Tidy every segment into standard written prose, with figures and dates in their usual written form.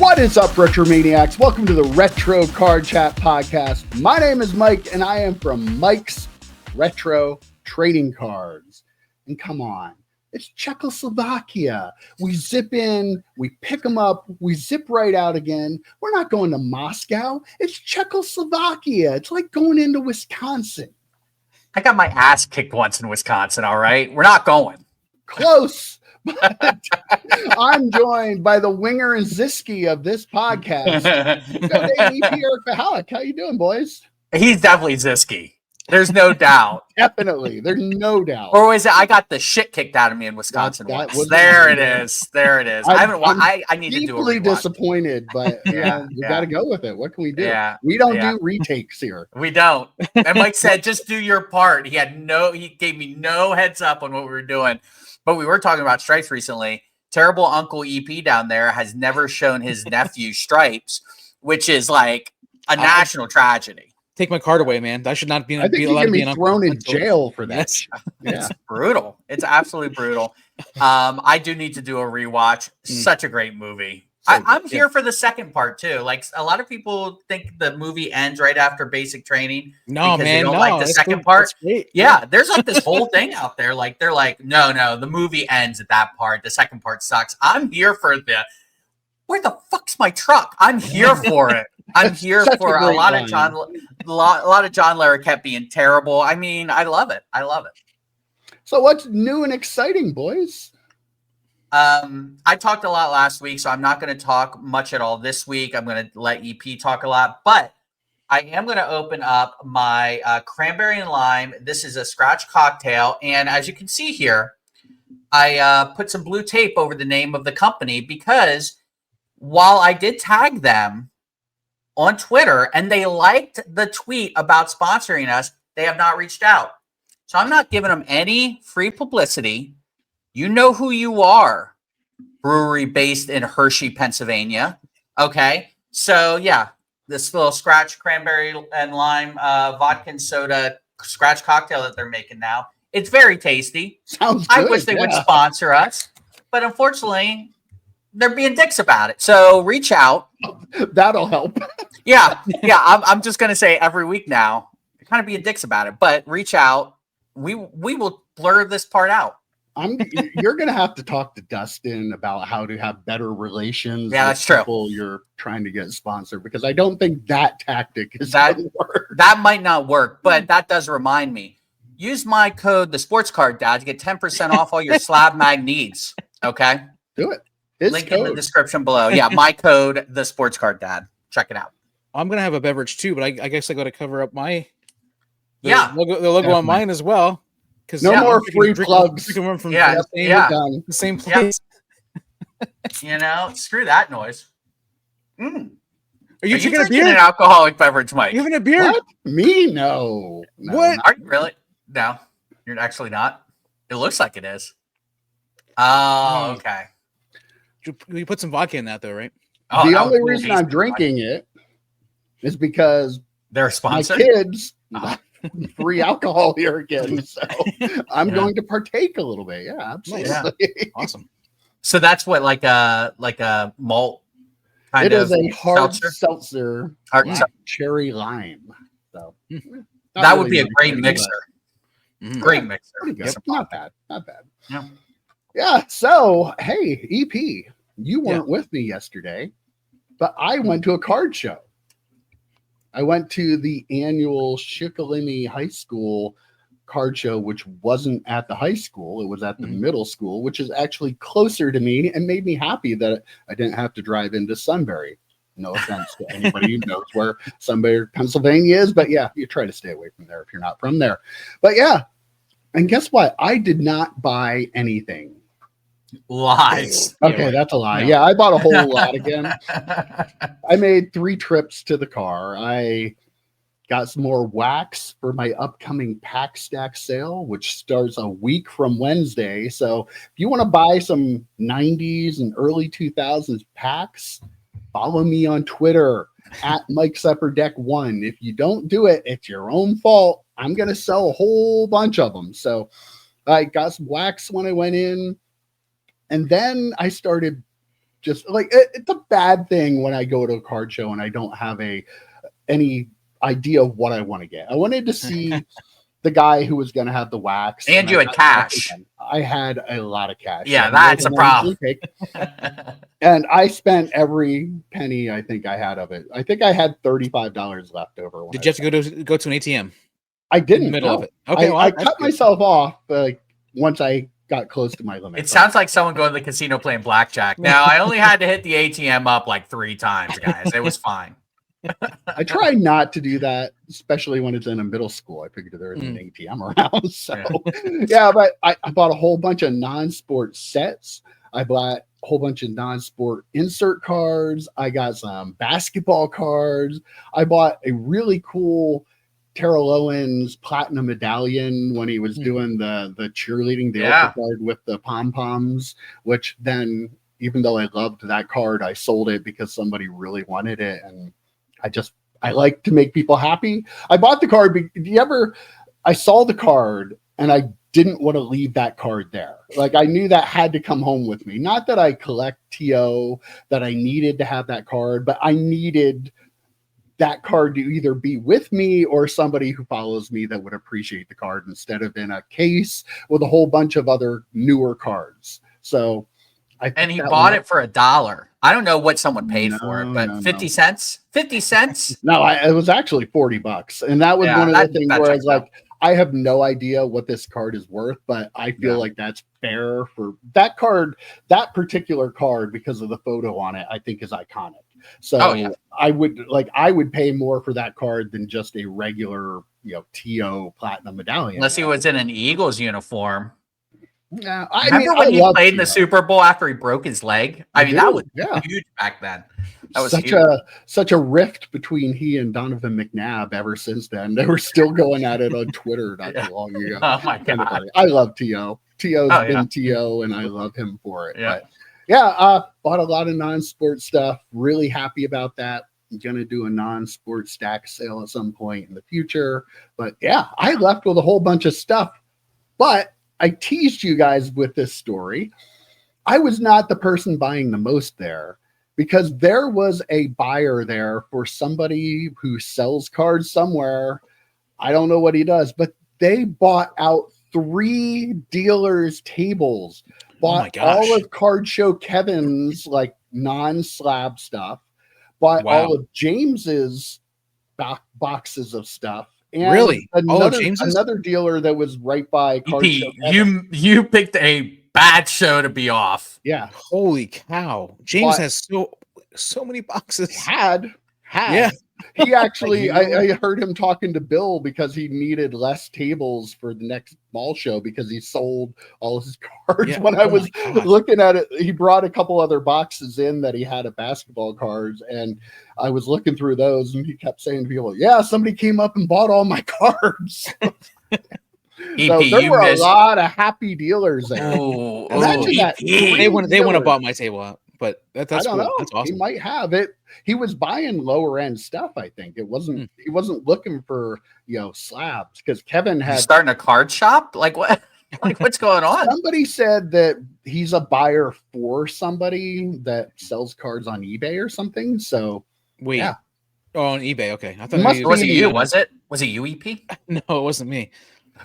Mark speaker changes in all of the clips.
Speaker 1: What is up, RetroManiacs? Welcome to the Retro Card Chat Podcast. My name is Mike, and I am from Mike's Retro Trading Cards. And come on, it's Czechoslovakia. We zip in, we pick them up, we zip right out again. We're not going to Moscow. It's Czechoslovakia. It's like going into Wisconsin.
Speaker 2: I got my ass kicked once in Wisconsin, all right? We're not going.
Speaker 1: Close. But I'm joined by the Winger and Ziski of this podcast. Good day, EP Eric Fahalik. How you doing, boys?
Speaker 2: He's definitely Ziski. There's no doubt.
Speaker 1: Definitely. There's no doubt.
Speaker 2: Or was it I got the shit kicked out of me in Wisconsin once? There it is. There it is. I need to do a
Speaker 1: deeply disappointed, but we got to go with it. What can we do?
Speaker 2: Yeah,
Speaker 1: we don't do retakes here.
Speaker 2: We don't. And Mike said, just do your part. He gave me no heads up on what we were doing. But we were talking about stripes recently. Terrible Uncle EP down there has never shown his nephew stripes, which is like a national tragedy.
Speaker 3: Take my card away, man. I should not be.
Speaker 1: I think you can be thrown in jail for that.
Speaker 3: Yes.
Speaker 2: It's brutal. It's absolutely brutal. I do need to do a rewatch. Such a great movie. I'm here for the second part too. Like a lot of people think the movie ends right after basic training.
Speaker 3: No, man,
Speaker 2: they don't like the second part. Yeah, there's like this whole thing out there. Like they're like, no, the movie ends at that part. The second part sucks. I'm here for where the fuck's my truck? I'm here for it. I'm here for a lot of John Larroquette being terrible. I mean, I love it.
Speaker 1: So what's new and exciting, boys?
Speaker 2: I talked a lot last week, so I'm not going to talk much at all this week. I'm going to let EP talk a lot, but I am going to open up my cranberry and lime. This is a scratch cocktail, and as you can see here, I put some blue tape over the name of the company because while I did tag them on Twitter and they liked the tweet about sponsoring us, they have not reached out. So I'm not giving them any free publicity. You know who you are, brewery based in Hershey, Pennsylvania. Okay. So yeah, this little scratch cranberry and lime vodka and soda scratch cocktail that they're making now. It's very tasty.
Speaker 1: Sounds good.
Speaker 2: I wish they would sponsor us, but unfortunately they're being dicks about it. So reach out.
Speaker 1: That'll help.
Speaker 2: Yeah. I'm just going to say every week now, they're kind of being dicks about it, but reach out. We will blur this part out.
Speaker 1: You're going to have to talk to Dustin about how to have better relations.
Speaker 2: Yeah, that's true.
Speaker 1: People you're trying to get sponsored, because I don't think that tactic is going to work.
Speaker 2: That might not work, but that does remind me. Use my code, the sports card dad, to get 10% off all your slab mag needs. Okay,
Speaker 1: do it.
Speaker 2: Link in the description below. Yeah, my code, the sports card dad. Check it out.
Speaker 3: I'm gonna have a beverage too, but I guess I got to cover up the logo on mine as well.
Speaker 1: No more free plugs.
Speaker 3: From
Speaker 1: the
Speaker 3: same place.
Speaker 2: Yeah. Screw that noise.
Speaker 3: Are you drinking a beer?
Speaker 2: An alcoholic beverage, Mike?
Speaker 3: You having a beer?
Speaker 1: What? Me? No.
Speaker 3: What?
Speaker 2: Are you really? No, you're actually not. It looks like it is. Oh, okay.
Speaker 3: You put some vodka in that, though, right?
Speaker 1: The only reason I'm drinking it is because
Speaker 2: they're sponsored.
Speaker 1: My kids. Free alcohol here again, so I'm going to partake a little bit. Yeah, absolutely.
Speaker 3: Yeah. Awesome.
Speaker 2: So that's what like a malt kind of.
Speaker 1: It is a hard seltzer, cherry lime. So
Speaker 2: that would be a great mixer. Great mixer.
Speaker 1: Yep. Not bad. Yeah. So hey, EP, you weren't with me yesterday, but I went to a card show. I went to the annual Shikalimi High School card show, which wasn't at the high school. It was at the middle school, which is actually closer to me and made me happy that I didn't have to drive into Sunbury. No offense to anybody who knows where Sunbury, Pennsylvania is, but yeah, you try to stay away from there if you're not from there. But yeah, and guess what? I did not buy anything.
Speaker 2: Lies.
Speaker 1: Okay, that's a lie. Yeah, I bought a whole lot again. I made 3 trips to the car. I got some more wax for my upcoming pack stack sale, which starts a week from Wednesday. So if you want to buy some 90s and early 2000s packs, follow me on Twitter at Mike Sepper Deck 1. If you don't do it, it's your own fault. I'm going to sell a whole bunch of them. So I got some wax when I went in. And then I started just like it's a bad thing when I go to a card show and I don't have any idea of what I want to get. I wanted to see the guy who was going to have the wax.
Speaker 2: And you had cash.
Speaker 1: I had a lot of cash.
Speaker 2: Yeah, that's a problem.
Speaker 1: And I spent every penny I think I had of it. I think I had $35 left over.
Speaker 3: Did you have to go to an ATM?
Speaker 1: I didn't.
Speaker 3: In the middle of it. Okay,
Speaker 1: I cut myself off once I got close to my limit.
Speaker 2: It sounds like someone going to the casino playing blackjack. Now, I only had to hit the ATM up like 3 times, guys. It was fine.
Speaker 1: I try not to do that, especially when it's in a middle school. I figured there was an ATM around. So, yeah, but I bought a whole bunch of non-sport sets. I bought a whole bunch of non-sport insert cards. I got some basketball cards. I bought a really cool Terrell Owens platinum medallion when he was doing the cheerleading, the ultra card with the pom-poms, which then, even though I loved that card, I sold it because somebody really wanted it. And I like to make people happy. I bought the card. I saw the card and I didn't want to leave that card there. Like I knew that had to come home with me. Not that I collect TO, that I needed to have that card, but I needed that card to either be with me or somebody who follows me that would appreciate the card instead of in a case with a whole bunch of other newer cards. So
Speaker 2: he bought it for $1. I don't know what someone paid for it, but 50 cents? 50 cents?
Speaker 1: No, it was actually $40. And that was one of the things where I was like, I have no idea what this card is worth, but I feel like that's fair for that card. That particular card, because of the photo on it, I think is iconic. So I would pay more for that card than just a regular, TO platinum medallion.
Speaker 2: Unless he was in an Eagles uniform.
Speaker 1: Yeah,
Speaker 2: remember when he played in the Super Bowl after he broke his leg? That was huge back then. That was
Speaker 1: such a rift between he and Donovan McNabb ever since then. They were still going at it on Twitter not too long ago.
Speaker 2: Oh my God.
Speaker 1: I love T.O. T.O.'s been T.O. and I love him for it. Yeah. But bought a lot of non-sport stuff. Really happy about that. I'm going to do a non-sport stack sale at some point in the future. But yeah, I left with a whole bunch of stuff. But I teased you guys with this story. I was not the person buying the most there because there was a buyer there for somebody who sells cards somewhere. I don't know what he does, but they bought out 3 dealers' tables, bought all of Card Show Kevin's like non-slab stuff, bought all of James's boxes of stuff. And
Speaker 3: really?
Speaker 1: Another dealer that was right by Card Show.
Speaker 2: You picked a bad show to be off.
Speaker 1: Yeah.
Speaker 3: Holy cow. James has so many boxes.
Speaker 1: Had. Yeah. He actually, I heard him talking to Bill because he needed less tables for the next mall show because he sold all his cards. Yeah. When I was looking at it, he brought a couple other boxes in that he had of basketball cards. And I was looking through those and he kept saying to people, yeah, somebody came up and bought all my cards. So there were a lot of happy dealers there. Imagine that.
Speaker 3: They want to buy my table out. But that's
Speaker 1: I don't
Speaker 3: cool.
Speaker 1: know.
Speaker 3: That's awesome.
Speaker 1: He might have it. He was buying lower end stuff. I think it wasn't. He wasn't looking for slabs because Kevin had
Speaker 2: starting a card shop. Like what? Like what's going on?
Speaker 1: Somebody said that he's a buyer for somebody that sells cards on eBay or something. So
Speaker 3: wait, on eBay. Okay, I thought
Speaker 2: was it you? Was it you, EP?
Speaker 3: No, it wasn't me.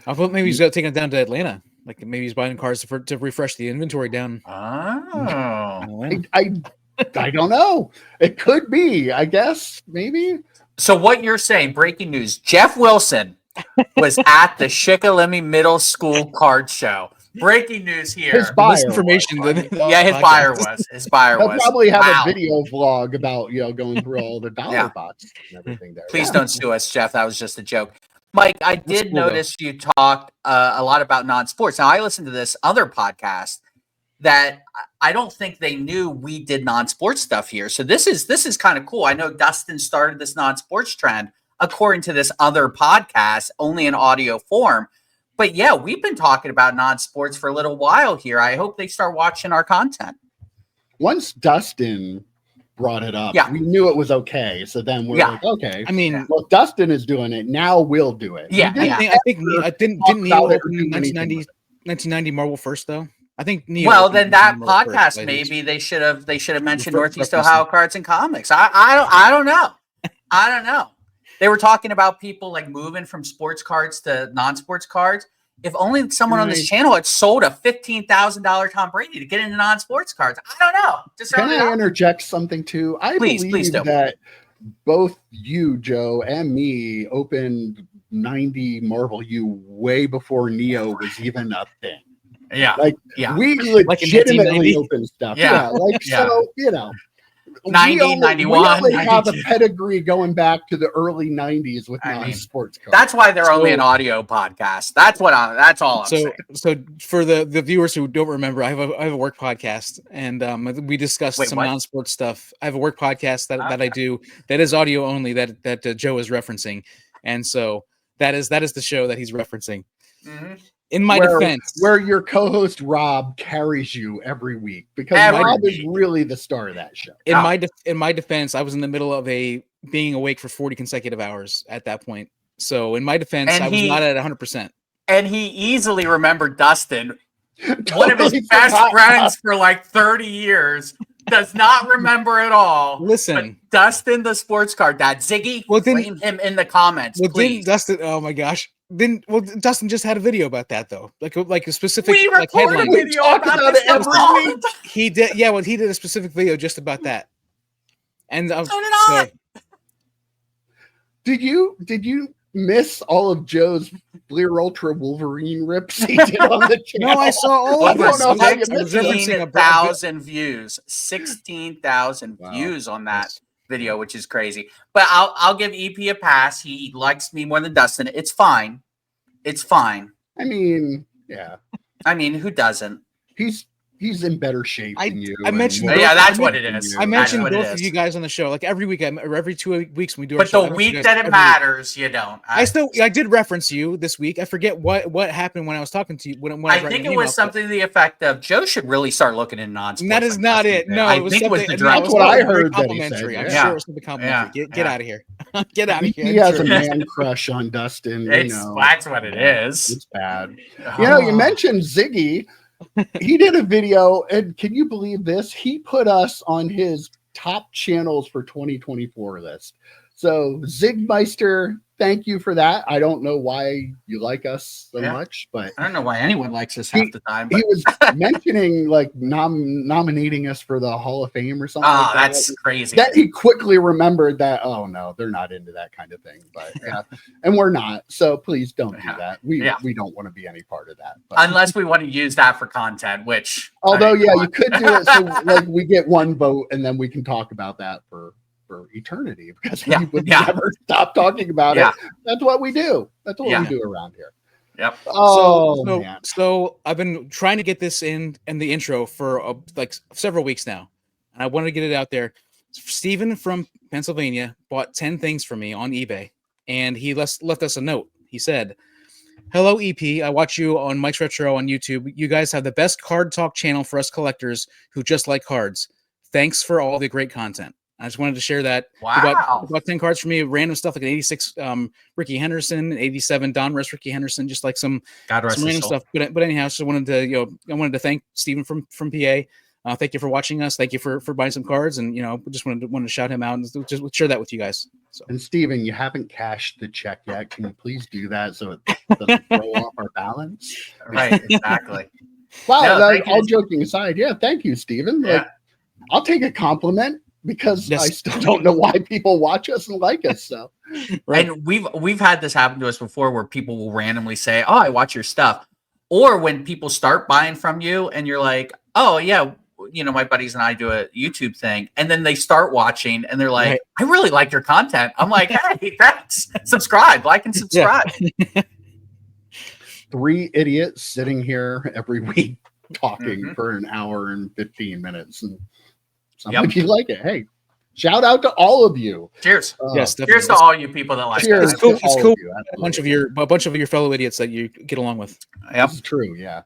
Speaker 3: I thought maybe he's got to take it down to Atlanta. Like maybe he's buying cards to refresh the inventory down.
Speaker 2: Oh,
Speaker 1: I don't know. It could be. I guess maybe.
Speaker 2: So what you're saying? Breaking news: Jeff Wilson was at the Shikellamy Middle School card show. Breaking news here.
Speaker 1: His buyer
Speaker 3: information.
Speaker 2: His buyer was. His buyer was.
Speaker 1: He'll probably have a video vlog about going through all the dollar boxes and everything there.
Speaker 2: Please don't sue us, Jeff. That was just a joke. Mike, I did notice you talked a lot about non-sports. Now, I listened to this other podcast that I don't think they knew we did non-sports stuff here. So this is kind of cool. I know Dustin started this non-sports trend according to this other podcast, only in audio form. But yeah, we've been talking about non-sports for a little while here. I hope they start watching our content.
Speaker 1: Once Dustin brought it up, we knew it was okay. So then we're like, okay.
Speaker 3: I mean,
Speaker 1: well, Dustin is doing it. Now we'll do it.
Speaker 3: Yeah. I think didn't Neil open 1990 Marvel first though? I think Neo.
Speaker 2: Well, then that
Speaker 3: Neo first,
Speaker 2: podcast,
Speaker 3: but
Speaker 2: maybe they should have mentioned Northeast
Speaker 3: referencing.
Speaker 2: Ohio Cards and Comics. I don't know. I don't know. They were talking about people like moving from sports cards to non-sports cards. If only someone on this channel had sold a $15,000 Tom Brady to get into non-sports cards. I don't know. Just
Speaker 1: can I interject something too? I believe that both you, Joe, and me opened 90 Marvel U way before Neo was even a thing.
Speaker 2: Yeah.
Speaker 1: We legitimately open stuff.
Speaker 2: Yeah.
Speaker 1: So, you know,
Speaker 2: 90, 91.
Speaker 1: We only have a pedigree going back to the early 90s with non-sports cards.
Speaker 2: That's why they're only an audio podcast. That's all I'm saying.
Speaker 3: So for the viewers who don't remember, I have a work podcast, and we discussed some non-sports stuff. I have a work podcast that I do that is audio only that Joe is referencing, and so that is the show that he's referencing.
Speaker 2: Mm-hmm.
Speaker 3: In my defense,
Speaker 1: where your co-host Rob carries you every week, because Rob is really the star of that show.
Speaker 3: In my defense, I was in the middle of being awake for 40 consecutive hours at that point. So in my defense, I was not at 100%.
Speaker 2: And he easily remembered Dustin, one of his best friends for like 30 years. Does not remember at all.
Speaker 3: Listen,
Speaker 2: but Dustin, the sports card dad, Ziggy, blame him in the comments, please.
Speaker 3: Dustin, oh my gosh. Dustin just had a video about that though, like a specific.
Speaker 2: We record a video about it every week.
Speaker 3: He did, yeah. Well, he did a specific video just about that, and
Speaker 2: so did I.
Speaker 1: Did you miss all of Joe's Fleer Ultra Wolverine rips he did on the channel?
Speaker 3: No, I saw all of
Speaker 2: them. 16,000 views, 16,000 views on that video, which is crazy. But I'll give EP a pass. He likes me more than Dustin. It's fine.
Speaker 1: I mean, yeah.
Speaker 2: I mean, who doesn't?
Speaker 1: He's in better shape than you.
Speaker 3: I mentioned,
Speaker 2: that's what it is.
Speaker 3: I mentioned both of you guys on the show, like every week, or every 2 weeks when we do.
Speaker 2: But the week that it matters, you don't.
Speaker 3: I did reference you this week. I forget what happened when I was talking to you. When I
Speaker 2: think it was something to the effect of Joe should really start looking in non-sports.
Speaker 3: That is not it. No,
Speaker 2: I think it was the
Speaker 1: That's what I heard. Complimentary.
Speaker 3: I'm sure it was the complimentary. Get out of here. Get out of here.
Speaker 1: He has a man crush on Dustin.
Speaker 2: That's what it is.
Speaker 1: It's bad. You mentioned Ziggy. He did a video, and can you believe this? He put us on his top channels for 2024 list. So Zigmeister, thank you for that. I don't know why you like us so much, but
Speaker 2: I don't know why anyone likes us half the time.
Speaker 1: But he was mentioning like nominating us for the Hall of Fame or something.
Speaker 2: Oh, that's crazy.
Speaker 1: That he quickly remembered that. Oh no, they're not into that kind of thing. But and we're not. So please don't do that. We don't want to be any part of that. But.
Speaker 2: Unless we want to use that for content, which
Speaker 1: although you could do it so like we get one vote and then we can talk about that for eternity, because we would never stop talking about it. That's what we do. That's what we do around here.
Speaker 2: Yep.
Speaker 1: Oh, man.
Speaker 3: So I've been trying to get this in the intro for like several weeks now, and I wanted to get it out there. Steven from Pennsylvania bought 10 things for me on eBay, and he left us a note. He said, "Hello, EP. I watch you on Mike's Retro on YouTube. You guys have the best card talk channel for us collectors who just like cards. Thanks for all the great content." I just wanted to share that.
Speaker 2: Wow.
Speaker 3: He bought 10 cards for me, random stuff like an 86 Ricky Henderson, 87 Don Russ Ricky Henderson, just like some random stuff. But anyhow, so I wanted to thank Steven from PA. Thank you for watching us. Thank you for buying some cards, and just wanted to shout him out and just share that with you guys. So.
Speaker 1: And Steven, you haven't cashed the check yet. Can you please do that so it doesn't throw off our balance?
Speaker 2: Right, exactly.
Speaker 1: Wow, all joking aside, thank you, Steven. I'll take a compliment. Because I still don't know why people watch us and like us. So,
Speaker 2: and we've had this happen to us before, where people will randomly say, "Oh, I watch your stuff," or when people start buying from you, and you're like, "Oh yeah, my buddies and I do a YouTube thing," and then they start watching, and they're like, "I really like your content." I'm like, "Hey, thanks. Subscribe, like, and subscribe."
Speaker 1: Yeah. 3 idiots sitting here every week talking for an hour and 15 minutes and. If you like it, hey, shout out to all of you.
Speaker 2: Cheers.
Speaker 3: Yes,
Speaker 2: cheers to all you people that like it.
Speaker 3: It's cool. It's cool. A bunch of your fellow idiots that you get along with.
Speaker 1: Yep. This is true. Yeah.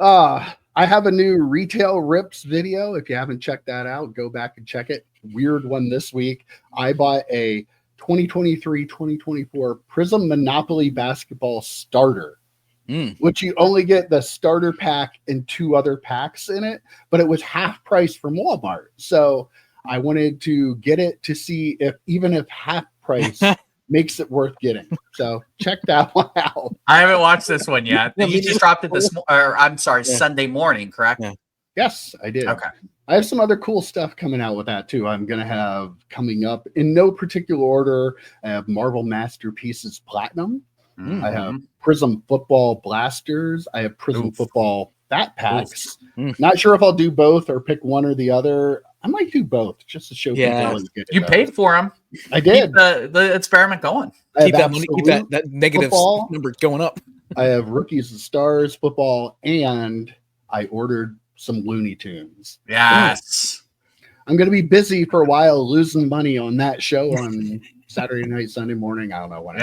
Speaker 1: I have a new retail rips video. If you haven't checked that out, go back and check it. Weird one this week. I bought a 2023-2024 Prism Monopoly basketball starter which you only get the starter pack and 2 other packs in it, but it was half price from Walmart. So I wanted to get it to see if even if half price makes it worth getting. So check that one out.
Speaker 2: I haven't watched this one yet.
Speaker 3: Yeah,
Speaker 2: You just dropped it Sunday morning, correct?
Speaker 3: Yeah.
Speaker 1: Yes, I did.
Speaker 2: Okay.
Speaker 1: I have some other cool stuff coming out with that too. I'm going to have coming up in no particular order. I have Marvel Masterpieces Platinum. I have Prism Football Blasters. I have Prism Football Fat Packs. Not sure if I'll do both or pick one or the other. I might do both just to show people how good
Speaker 2: you paid for them.
Speaker 1: I did.
Speaker 2: Keep the experiment going.
Speaker 3: Keep that money. Keep that negative
Speaker 1: football
Speaker 3: number going up.
Speaker 1: I have Rookies and Stars football, and I ordered some Looney Tunes.
Speaker 2: Yes.
Speaker 1: I'm going to be busy for a while losing money on that show on Saturday night, Sunday morning. I don't know what.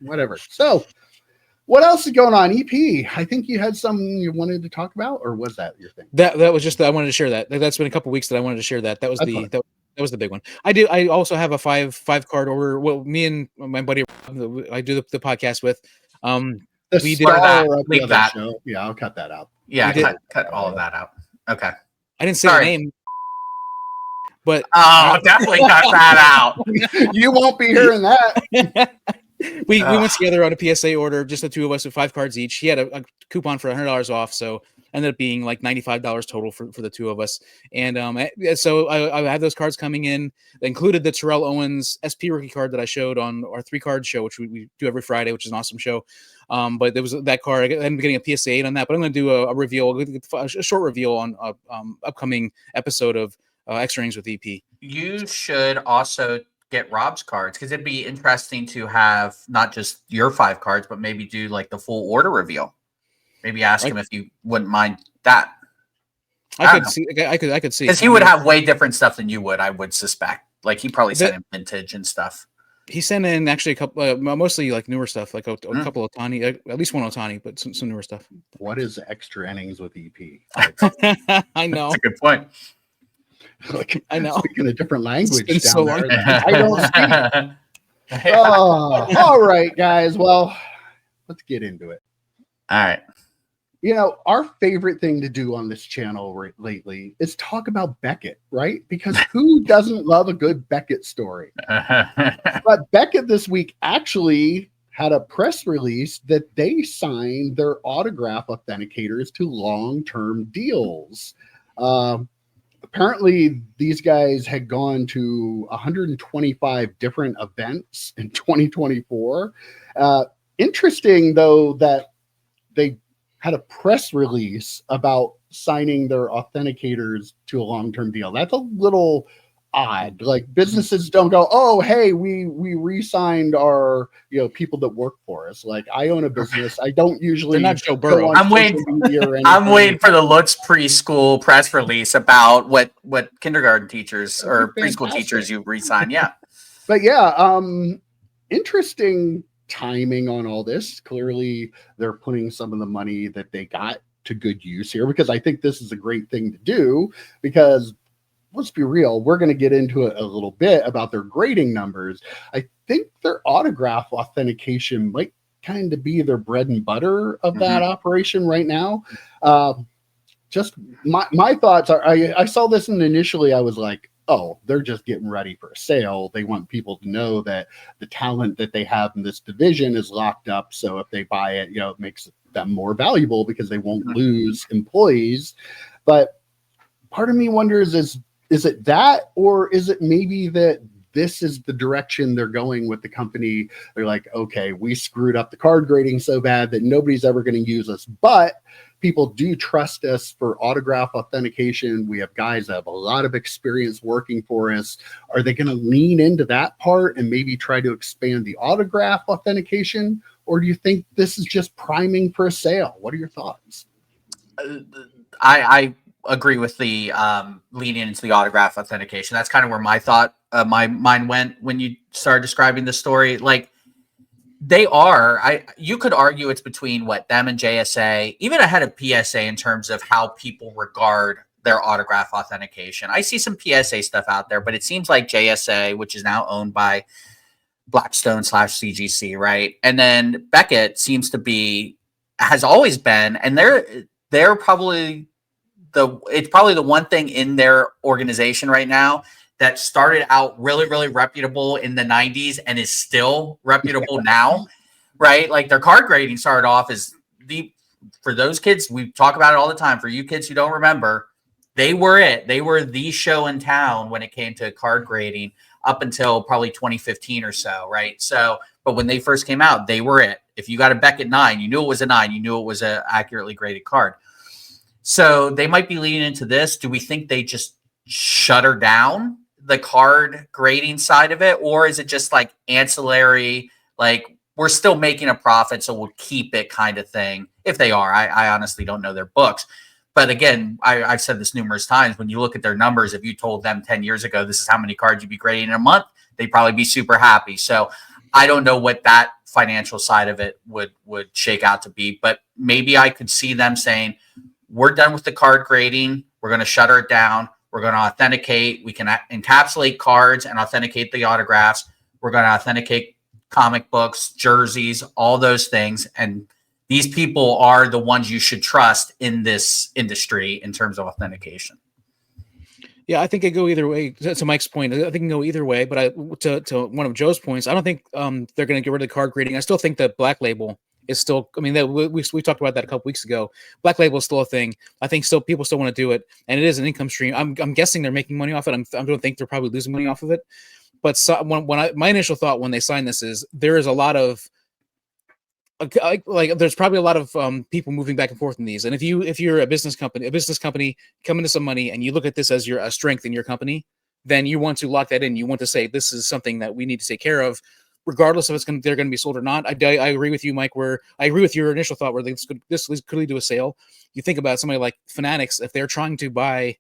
Speaker 1: Whatever. So, what else is going on? EP. I think you had something you wanted to talk about, or was that your thing?
Speaker 3: That was just I wanted to share that. That's been a couple weeks that I wanted to share that. That was that was the big one. I also have a five card order. Well, me and my buddy I do the podcast with.
Speaker 1: We did that. Show. Yeah, I'll cut that out.
Speaker 2: Yeah, cut all of that out. Okay.
Speaker 3: I didn't say the name. But
Speaker 2: definitely cut that out.
Speaker 1: You won't be hearing that.
Speaker 3: We went together on a PSA order, just the two of us with 5 cards each. He had a coupon for $100 off, so ended up being like $95 total for the two of us. And so I had those cards coming in. They included the Terrell Owens SP rookie card that I showed on our 3-card show, which we do every Friday, which is an awesome show. But there was that card. I ended up getting a PSA 8 on that, but I'm going to do a reveal, a short reveal on upcoming episode of Extra Innings with EP.
Speaker 2: You should also get Rob's cards, because it'd be interesting to have not just your 5 cards, but maybe do like the full order reveal. Maybe ask him if you wouldn't mind that.
Speaker 3: I could see
Speaker 2: because he would have way different stuff than you would. I would suspect. Like he probably sent in vintage and stuff.
Speaker 3: He sent in actually a couple, mostly like newer stuff, like a couple of Otani, at least one Otani, but some newer stuff.
Speaker 1: What is Extra Innings with EP?
Speaker 3: I know.
Speaker 2: That's a good point.
Speaker 1: Like,
Speaker 3: I know.
Speaker 1: Speaking a different language down
Speaker 3: so
Speaker 1: there.
Speaker 3: long.
Speaker 1: I don't speak. All right, guys. Well, let's get into it.
Speaker 2: All right.
Speaker 1: You know, our favorite thing to do on this channel lately is talk about Beckett, right? Because who doesn't love a good Beckett story? But Beckett this week actually had a press release that they signed their autograph authenticators to long-term deals. Apparently, these guys had gone to 125 different events in 2024. Interesting, though, that they had a press release about signing their authenticators to a long-term deal. That's a little odd. Like businesses don't go, oh, hey, we re-signed our people that work for us. Like I own a business. I don't usually.
Speaker 3: They're not Joe Burrow.
Speaker 2: I'm waiting for the Lutz preschool press release about what kindergarten teachers or preschool teachers you re-sign. Yeah,
Speaker 1: but yeah, interesting timing on all this. Clearly, they're putting some of the money that they got to good use here, because I think this is a great thing to do, because let's be real, we're going to get into it a little bit about their grading numbers. I think their autograph authentication might kind of be their bread and butter of that operation right now. Just my thoughts are, I saw this and initially I was like, oh, they're just getting ready for a sale. They want people to know that the talent that they have in this division is locked up. So if they buy it, it makes them more valuable because they won't lose employees. But part of me wonders, is it that, or is it maybe that this is the direction they're going with the company? They're like, okay, we screwed up the card grading so bad that nobody's ever going to use us, but people do trust us for autograph authentication. We have guys that have a lot of experience working for us. Are they going to lean into that part and maybe try to expand the autograph authentication? Or do you think this is just priming for a sale? What are your thoughts?
Speaker 2: I agree with the leaning into the autograph authentication. That's kind of where my mind went when you started describing the story. Like, you could argue it's between them and JSA, even ahead of PSA in terms of how people regard their autograph authentication. I see some PSA stuff out there, but it seems like JSA, which is now owned by Blackstone /CGC, right? And then Beckett seems to be has always been, and they're probably it's probably the one thing in their organization right now that started out really, really reputable in the 90s and is still reputable now, right? Like their card grading started off as for those kids, we talk about it all the time. For you kids who don't remember, they were the show in town when it came to card grading up until probably 2015 or so, right? So, but when they first came out, they were it. If you got a Beckett 9, you knew it was a 9. You knew it was an accurately graded card. So they might be leading into this. Do we think they just shutter down the card grading side of it? Or is it just like ancillary, like we're still making a profit, so we'll keep it kind of thing? If they are, I honestly don't know their books. But again, I've said this numerous times. When you look at their numbers, if you told them 10 years ago, this is how many cards you'd be grading in a month, they'd probably be super happy. So I don't know what that financial side of it would shake out to be. But maybe I could see them saying, we're done with the card grading. We're going to shutter it down. We're going to authenticate. We can encapsulate cards and authenticate the autographs. We're going to authenticate comic books, jerseys, all those things. And these people are the ones you should trust in this industry in terms of authentication.
Speaker 3: Yeah, I think it go either way. To Mike's point, I think it can go either way. But to one of Joe's points, I don't think they're going to get rid of the card grading. I still think that Black Label is still. I mean, we talked about that a couple weeks ago. Black Label is still a thing. I think people still want to do it, and it is an income stream. I'm guessing they're making money off it. I don't think they're probably losing money off of it. But my initial thought when they signed this is there is a lot of like there's probably a lot of people moving back and forth in these. And if you're a business company coming to some money and you look at this as a strength in your company, then you want to lock that in. You want to say this is something that we need to take care of, regardless if they're going to be sold or not. I agree with you, Mike. Where I agree with your initial thought where this could lead to a sale. You think about somebody like Fanatics, if they're trying to buy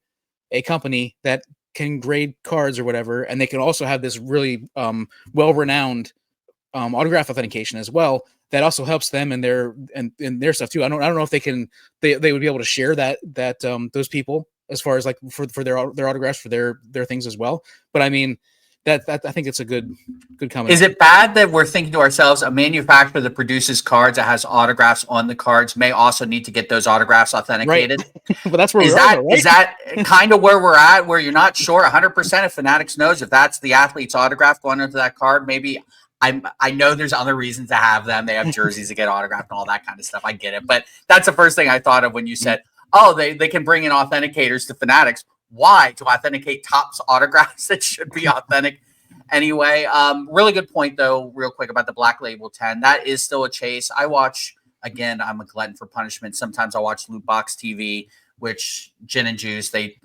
Speaker 3: a company that can grade cards or whatever, and they can also have this really well-renowned autograph authentication as well. That also helps them in their stuff too. I don't know if they would be able to share that those people as far as like for their autographs for their things as well. But I mean that I think it's a good comment.
Speaker 2: Is it bad that we're thinking to ourselves, a manufacturer that produces cards that has autographs on the cards may also need to get those autographs authenticated?
Speaker 3: Right. But that's where
Speaker 2: is that kind of where we're at, where you're not sure 100% if Fanatics knows if that's the athlete's autograph going into that card? Maybe. I know there's other reasons to have them. They have jerseys to get autographed and all that kind of stuff. I get it. But that's the first thing I thought of when you said, oh, they can bring in authenticators to Fanatics. Why? To authenticate Topps autographs that should be authentic anyway. Really good point, though, real quick about the Black Label 10. That is still a chase. I watch, again, I'm a glutton for punishment. Sometimes I watch Loot Box TV, which Gin and Juice, they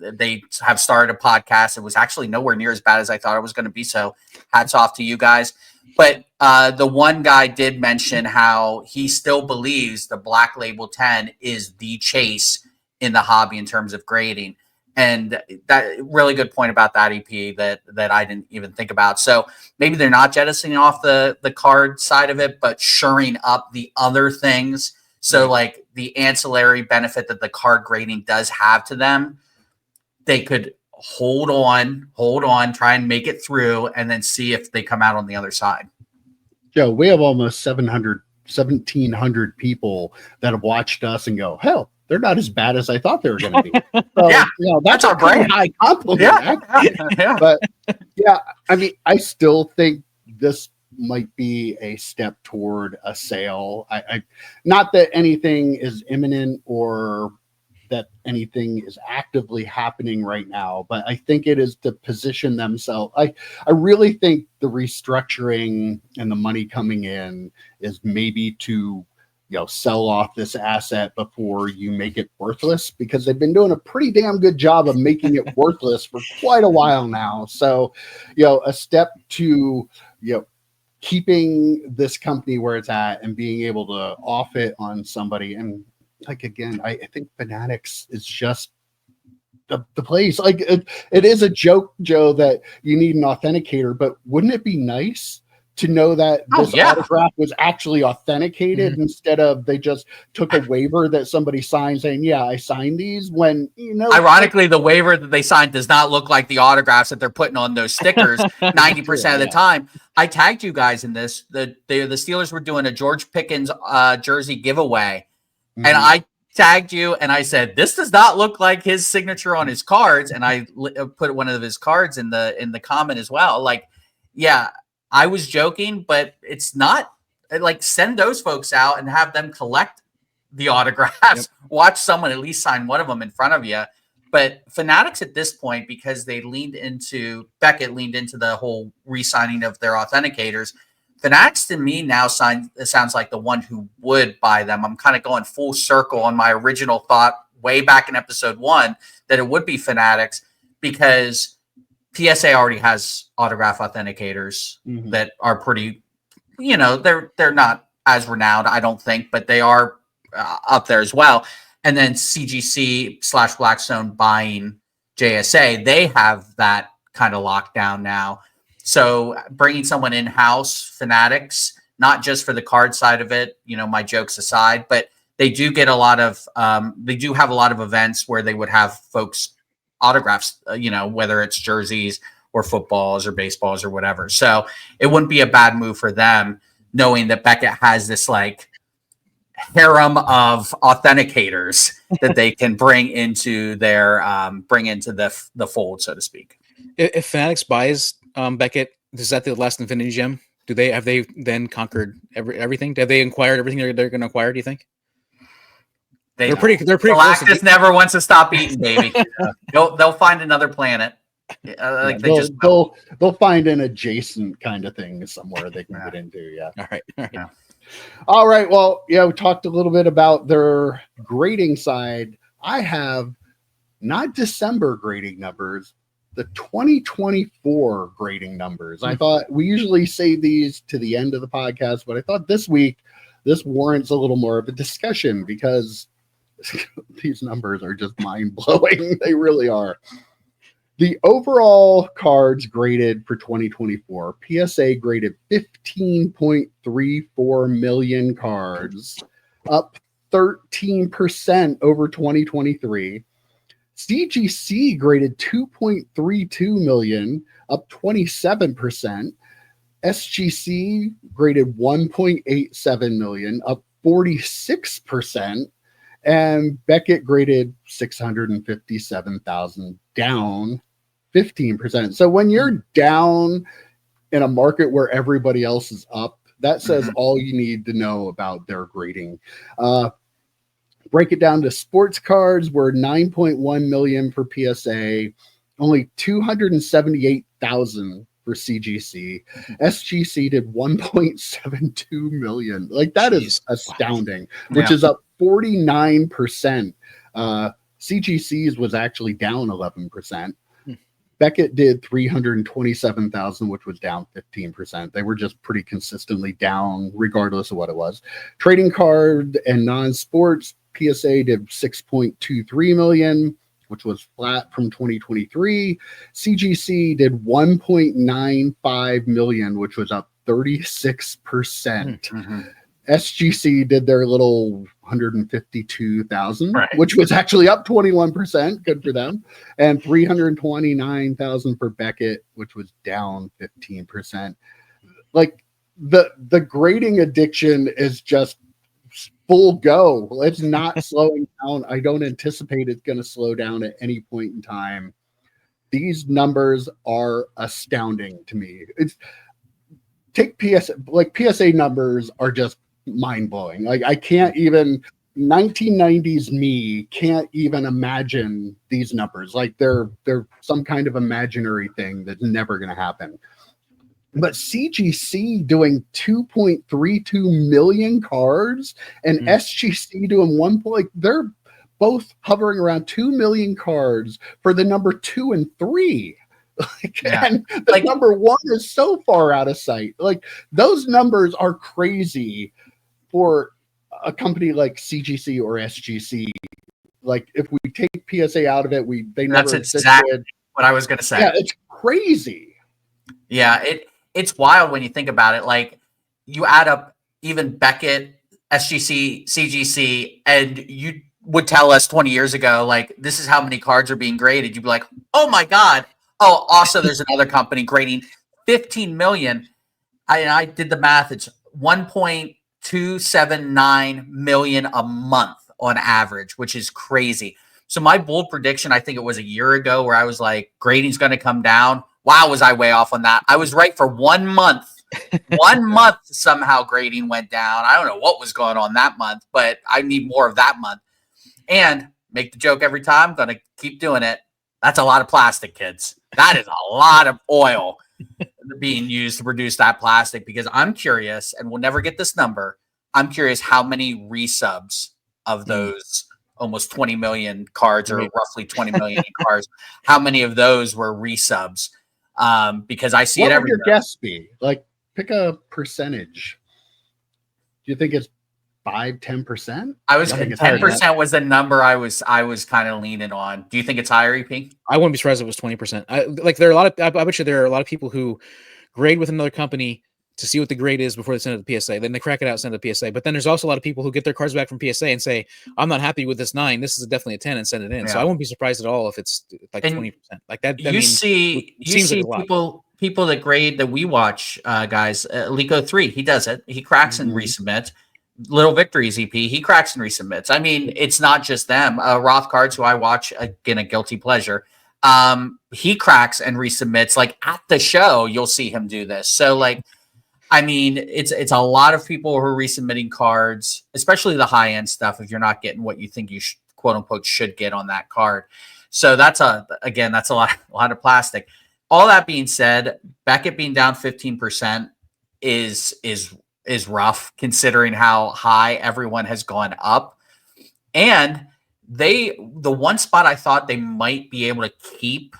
Speaker 2: have started a podcast. It was actually nowhere near as bad as I thought it was going to be. So hats off to you guys. But the one guy did mention how he still believes the Black Label 10 is the chase in the hobby in terms of grading. And that really good point about that EP that I didn't even think about. So maybe they're not jettisoning off the card side of it, but shoring up the other things. So like the ancillary benefit that the card grading does have to them, they could hold on, try and make it through, and then see if they come out on the other side.
Speaker 1: Joe, we have almost 1,700 people that have watched us and go, hell, they're not as bad as I thought they were going to be. So,
Speaker 2: yeah,
Speaker 1: that's
Speaker 2: our brand.
Speaker 1: High compliment.
Speaker 2: Yeah.
Speaker 1: But yeah, I mean, I still think this might be a step toward a sale. I not that anything is imminent or that anything is actively happening right now, but I think it is to position themselves. I really think the restructuring and the money coming in is maybe to sell off this asset before you make it worthless, because they've been doing a pretty damn good job of making it worthless for quite a while now. So, a step to keeping this company where it's at and being able to off it on somebody. And like, again, I think Fanatics is just the place. Like it is a joke, Joe, that you need an authenticator, but wouldn't it be nice to know that this autograph was actually authenticated instead of they just took a waiver that somebody signed saying, yeah, I signed these, when,
Speaker 2: ironically, the waiver that they signed does not look like the autographs that they're putting on those stickers 90% of the time. I tagged you guys in this. The Steelers were doing a George Pickens jersey giveaway, And I tagged you and I said, this does not look like his signature on his cards. And I put one of his cards in the comment as well. Like, yeah, I was joking, but it's not like, send those folks out and have them collect the autographs. Yep. Watch someone at least sign one of them in front of you. But Fanatics at this point, because Beckett leaned into the whole re-signing of their authenticators, Fanatics to me now sounds like the one who would buy them. I'm kind of going full circle on my original thought way back in episode 1 that it would be Fanatics, because PSA already has autograph authenticators that are pretty, they're not as renowned, I don't think, but they are up there as well. And then CGC / Blackstone buying JSA, they have that kind of lockdown now. So bringing someone in-house, Fanatics, not just for the card side of it, my jokes aside, but they do get a lot of, they do have a lot of events where they would have folks autographs, whether it's jerseys or footballs or baseballs or whatever. So it wouldn't be a bad move for them, knowing that Beckett has this like harem of authenticators that they can bring into their the fold, so to speak.
Speaker 3: If Fanatics buys Beckett, is that the last Infinity Gem? Have they then conquered everything? Have they acquired everything they're going to acquire? Do you think? They're pretty.
Speaker 2: Galactus never wants to stop eating, baby. They'll find another planet.
Speaker 1: They'll find an adjacent kind of thing somewhere they can get into. Yeah.
Speaker 3: All right.
Speaker 1: Yeah. All right. Well, we talked a little bit about their grading side. I have not December grading numbers, the 2024 grading numbers. I thought we usually save these to the end of the podcast, but I thought this week this warrants a little more of a discussion because these numbers are just mind-blowing. They really are. The overall cards graded for 2024, PSA graded 15.34 million cards, up 13% over 2023. CGC graded 2.32 million, up 27%. SGC graded 1.87 million, up 46%. And Beckett graded 657,000, down 15%. So when you're down in a market where everybody else is up, that says all you need to know about their grading. Break it down to sports cards, were 9.1 million for PSA, only 278,000 for CGC. SGC did 1.72 million. Like, that is astounding, which is up 49%. CGC's was actually down 11%. Beckett did 327,000, which was down 15%. They were just pretty consistently down regardless of what it was. Trading card and non-sports, PSA did 6.23 million, which was flat from 2023. CGC did 1.95 million, which was up 36%. SGC did their little 152,000, which was actually up 21%. Good for them. And 329,000 for Beckett, which was down 15%. Like, the grading addiction is just full go. It's not slowing down. I don't anticipate it's going to slow down at any point in time. These numbers are astounding to me. Take PSA numbers are just mind-blowing. Like, I can't even, 1990s me can't even imagine these numbers. Like, they're some kind of imaginary thing that's never going to happen. But CGC doing 2.32 million cards and SGC doing they're both hovering around 2 million cards for the number 2 and 3. And the number 1 is so far out of sight. Like, those numbers are crazy for a company like CGC or SGC. Like, if we take PSA out of it,
Speaker 2: that's exactly what I was going to say.
Speaker 1: Yeah, it's crazy.
Speaker 2: Yeah, it's wild when you think about it. Like, you add up even Beckett, SGC, CGC, and you would tell us 20 years ago, like, this is how many cards are being graded. You'd be like, oh my God. Oh, also there's another company grading 15 million. I did the math. It's 1.279 million a month on average, which is crazy. So my bold prediction, I think it was a year ago, where I was like, grading's going to come down. Wow, was I way off on that? I was right for 1 month. 1 month somehow grading went down. I don't know what was going on that month, but I need more of that month. And make the joke every time, going to keep doing it. That's a lot of plastic, kids. That is a lot of oil being used to produce that plastic, because I'm curious, and we'll never get this number. I'm curious how many resubs of those almost 20 million cards, or roughly 20 million cards, how many of those were resubs? Because I see it everywhere. What would
Speaker 1: your guess be? Like, pick a percentage. Do you think it's 5-10%?
Speaker 2: I was 10% was the number I was kind of leaning on. Do you think it's higher, EP?
Speaker 3: I wouldn't be surprised if it was 20%. There are a lot of, I bet you there are a lot of people who grade with another company to see what the grade is before they send it to the PSA. Then they crack it out and send it to the PSA. But then there's also a lot of people who get their cards back from PSA and say, I'm not happy with this 9. This is definitely a 10, and send it in. Yeah. So I won't be surprised at all if it's like 20%. Like that.
Speaker 2: You see people that grade that we watch, guys. Lico 3, he does it. He cracks and resubmits. Little Victories EP, he cracks and resubmits. I mean, it's not just them. Roth Cards, who I watch, again, a guilty pleasure. He cracks and resubmits. Like at the show, you'll see him do this. So like, I mean, it's a lot of people who are resubmitting cards, especially the high end stuff, if you're not getting what you think you should, quote unquote, should get on that card. So that's a lot of plastic. All that being said, Beckett being down 15% is rough, considering how high everyone has gone up. And the one spot I thought they might be able to keep,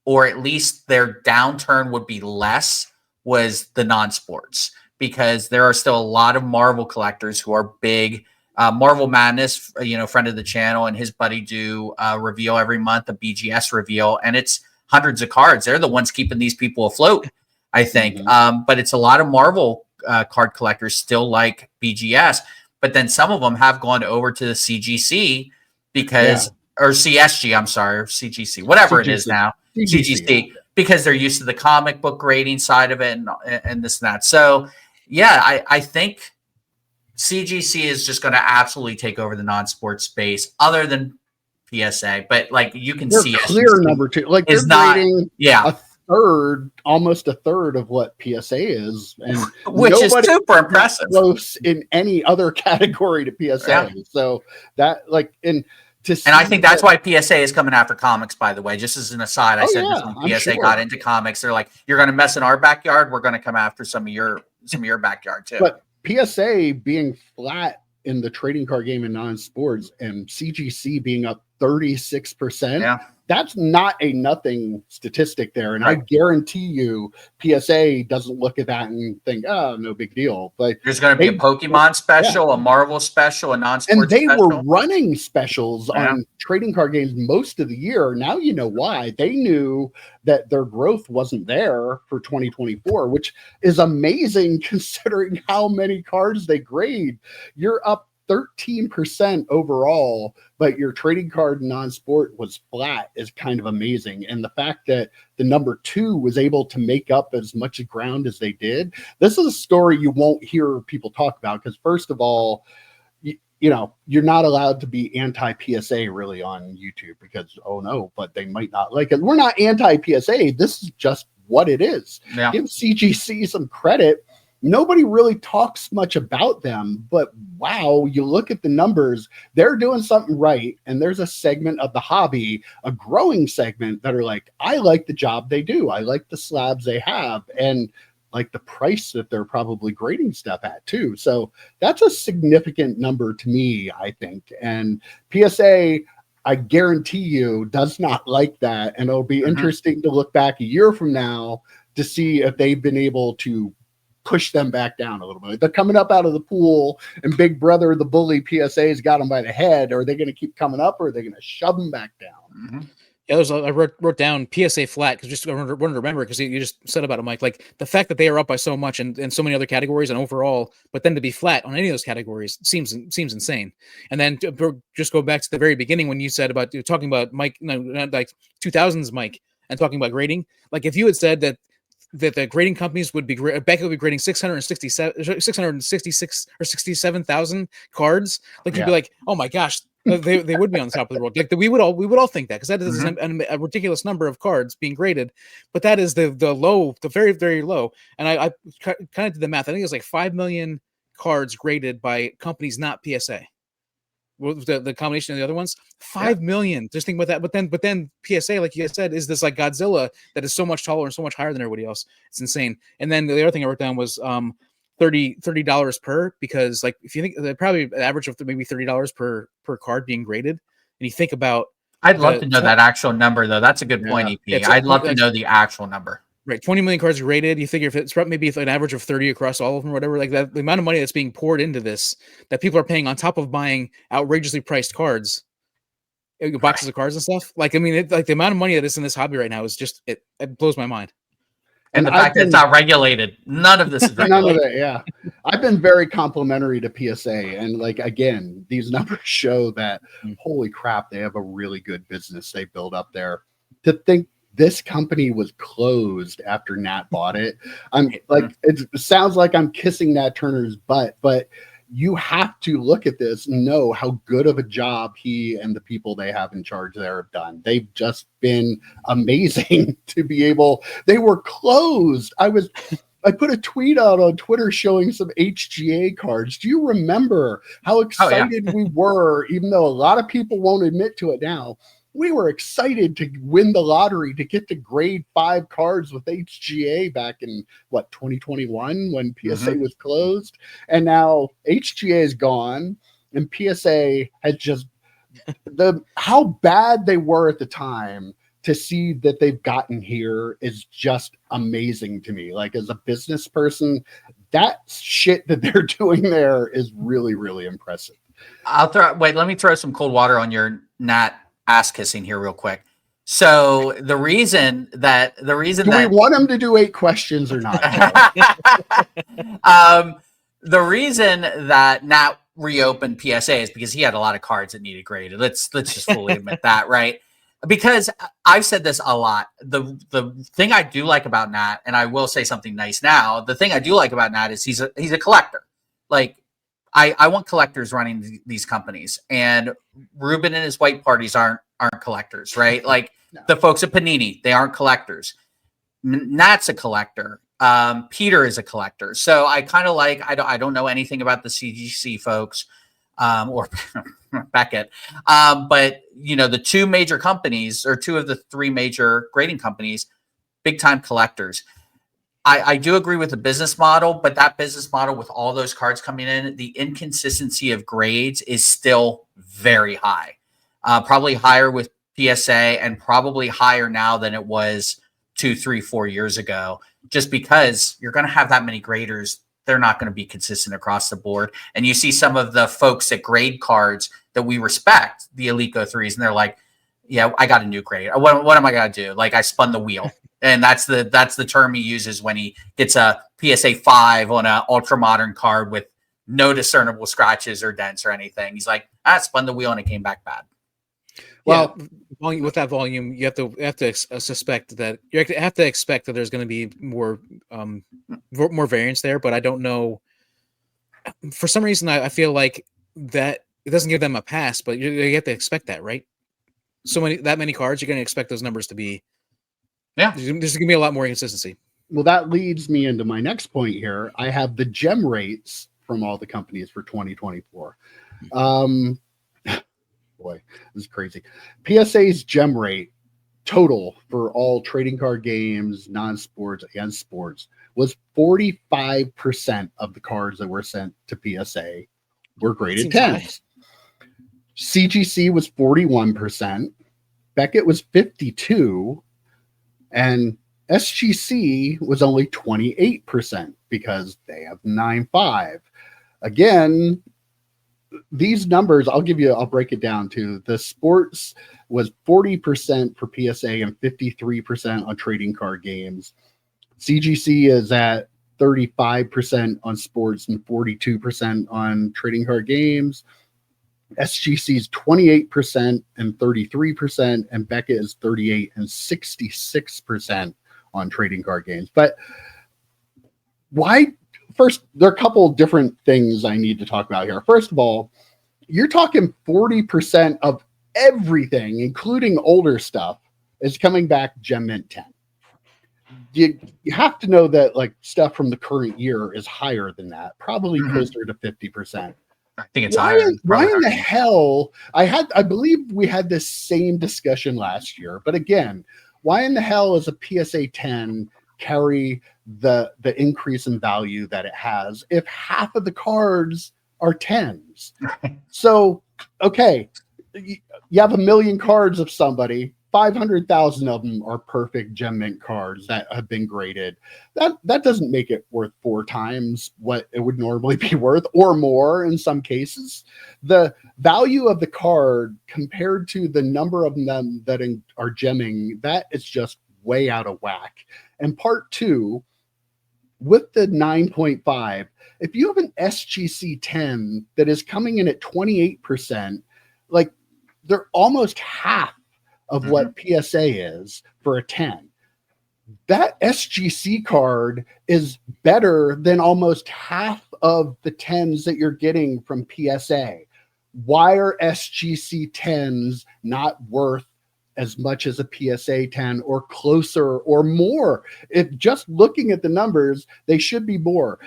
Speaker 2: or at least their downturn would be less, was the non-sports, because there are still a lot of Marvel collectors who are big. Marvel Madness, friend of the channel, and his buddy do a reveal every month, a BGS reveal, and it's hundreds of cards. They're the ones keeping these people afloat, I think. But it's a lot of Marvel card collectors still like BGS, but then some of them have gone over to the CGC because, or CSG, I'm sorry, or CGC, whatever it is now, CGC, because they're used to the comic book grading side of it and this and that. So yeah, I think CGC is just going to absolutely take over the non-sports space, other than PSA. But like, you can see
Speaker 1: clear number 2, like
Speaker 2: is not,
Speaker 1: almost a third of what PSA is, and
Speaker 2: which is super impressive.
Speaker 1: Close in any other category to PSA. Yeah. So that, like, and
Speaker 2: I think that's why PSA is coming after comics, by the way. Just as an aside, I said this when PSA got into comics, they're like, you're going to mess in our backyard, we're going to come after some of your backyard too.
Speaker 1: But PSA being flat in the trading card game and non-sports, and CGC being up 36%. That's not a nothing statistic there. And I guarantee you PSA doesn't look at that and think, oh, no big deal. But
Speaker 2: there's going to be a Pokemon special, a Marvel special, a non-sports
Speaker 1: and they
Speaker 2: special.
Speaker 1: were running specials on trading card games most of the year. Now you know why. They knew that their growth wasn't there for 2024, which is amazing considering how many cards they grade. You're up 13% overall, but your trading card non-sport was flat is kind of amazing. And the fact that the number 2 was able to make up as much ground as they did, this is a story you won't hear people talk about, because first of all, you're not allowed to be anti-PSA really on YouTube, because, oh no, but they might not like it. We're not anti-PSA. This is just what it is. Yeah. Give CGC some credit. Nobody really talks much about them, but wow, you look at the numbers, they're doing something right. And there's a segment of the hobby, a growing segment, that are like, I like the job they do. I like the slabs they have, and like the price that they're probably grading stuff at too. So that's a significant number to me, I think. And PSA, I guarantee you, does not like that. And it'll be interesting to look back a year from now to see if they've been able to push them back down a little bit. They're coming up out of the pool, and Big Brother, the bully PSA's got them by the head. Are they going to keep coming up, or are they going to shove them back down?
Speaker 3: Yeah, I wrote down PSA flat because just I wanted to remember, because you just said about it, Mike. Like the fact that they are up by so much in so many other categories and overall, but then to be flat on any of those categories seems insane. And then to just go back to the very beginning when you said about talking about Mike, like 2000s Mike, and talking about grading. Like if you had said that that the grading companies would be Beckett would be grading 666 or 67,000 cards, like you'd be like, oh my gosh, they would be on the top of the world. Like we would all think that, because that is a ridiculous number of cards being graded, but that is the low, the very, very low. And I kind of did the math. I think it was like 5 million cards graded by companies not PSA. The combination of the other ones, 5 million. Just think about that. But then PSA, like you guys said, is this like Godzilla that is so much taller and so much higher than everybody else. It's insane. And then the other thing I wrote down was $30 per, because like if you think probably an average of maybe $30 per card being graded, and you think about,
Speaker 2: I'd love to know that actual number though. That's a good point, EP. I'd love to know the actual number.
Speaker 3: Right, 20 million cards graded. You figure if it's maybe an average of 30 across all of them, or whatever, like that, the amount of money that's being poured into this, that people are paying on top of buying outrageously priced cards, boxes of cards and stuff. Like, I mean, like the amount of money that is in this hobby right now is just it blows my mind.
Speaker 2: And the fact that it's not regulated, none of this is regulated.
Speaker 1: None of it, yeah. I've been very complimentary to PSA, and like again, these numbers show that holy crap, they have a really good business they build up there. To think this company was closed after Nat bought it. I'm like, it sounds like I'm kissing Nat Turner's butt, but you have to look at this and know how good of a job he and the people they have in charge there have done. They've just been amazing to be able. They were closed. I put a tweet out on Twitter showing some HGA cards. Do you remember how excited we were, even though a lot of people won't admit to it now? We were excited to win the lottery to get to grade 5 cards with HGA back in 2021 when PSA was closed. And now HGA is gone and PSA has just how bad they were at the time to see that they've gotten here is just amazing to me. Like as a business person, that shit that they're doing there is really, really impressive.
Speaker 2: Let me throw some cold water on your Nat ass kissing here real quick. So the reason that we
Speaker 1: want him to do 8 questions or not?
Speaker 2: The reason that Nat reopened PSA is because he had a lot of cards that needed graded. Let's just fully admit that, right? Because I've said this a lot. The thing I do like about Nat, and I will say something nice now, the thing I do like about Nat is he's a collector. Like I want collectors running these companies, and Ruben and his white parties aren't collectors, right? Like the folks at Panini, they aren't collectors. Nat's a collector. Peter is a collector. So I kind of like, I don't know anything about the CGC folks or Beckett. But the 2 major companies, or 2 of the 3 major grading companies, big time collectors. I do agree with the business model, but that business model with all those cards coming in, the inconsistency of grades is still very high. Probably higher with PSA and probably higher now than it was 2, 3, 4 years ago, just because you're going to have that many graders. They're not going to be consistent across the board. And you see some of the folks that grade cards that we respect, the Alico 3s, and they're like, yeah, I got a new grade. What am I going to do? Like I spun the wheel. And that's the term he uses when he gets a PSA 5 on an ultra modern card with no discernible scratches or dents or anything. He's like, I spun the wheel and it came back bad.
Speaker 3: Well, with that volume, you have to suspect that you have to expect that there's going to be more variance there. But I don't know. For some reason, I feel like that it doesn't give them a pass. But you have to expect that, right? That many cards, you're going to expect those numbers to be. Yeah, there's going to be a lot more inconsistency.
Speaker 1: Well, that leads me into my next point here. I have the gem rates from all the companies for 2024. Boy, this is crazy. PSA's gem rate total for all trading card games, non-sports and sports, was 45% of the cards that were sent to PSA were graded 10s. CGC was 41%. Beckett was 52%. And SGC was only 28% because they have 9.5. Again, these numbers, I'll break it down to the sports was 40% for PSA and 53% on trading card games. CGC is at 35% on sports and 42% on trading card games. SGC is 28% and 33%, and Beckett is 38% and 66% on trading card games. But why? First, there are a couple different things I need to talk about here. First of all, you're talking 40% of everything, including older stuff, is coming back Gem Mint 10. You have to know that like stuff from the current year is higher than that, probably closer to 50%.
Speaker 2: I think it's higher.
Speaker 1: Why in the hell? I believe we had this same discussion last year, but again, why in the hell is a PSA 10 carry the increase in value that it has if half of the cards are 10s? So, okay, you have 1 million cards of somebody, 500,000 of them are perfect Gem Mint cards that have been graded. That doesn't make it worth 4 times what it would normally be worth, or more in some cases. The value of the card compared to the number of them that are gemming, that is just way out of whack. And part 2, with the 9.5, if you have an SGC 10 that is coming in at 28%, like they're almost half of what PSA is for a 10. That SGC card is better than almost half of the 10s that you're getting from PSA. Why are SGC 10s not worth as much as a PSA 10 or closer or more? If just looking at the numbers, they should be more.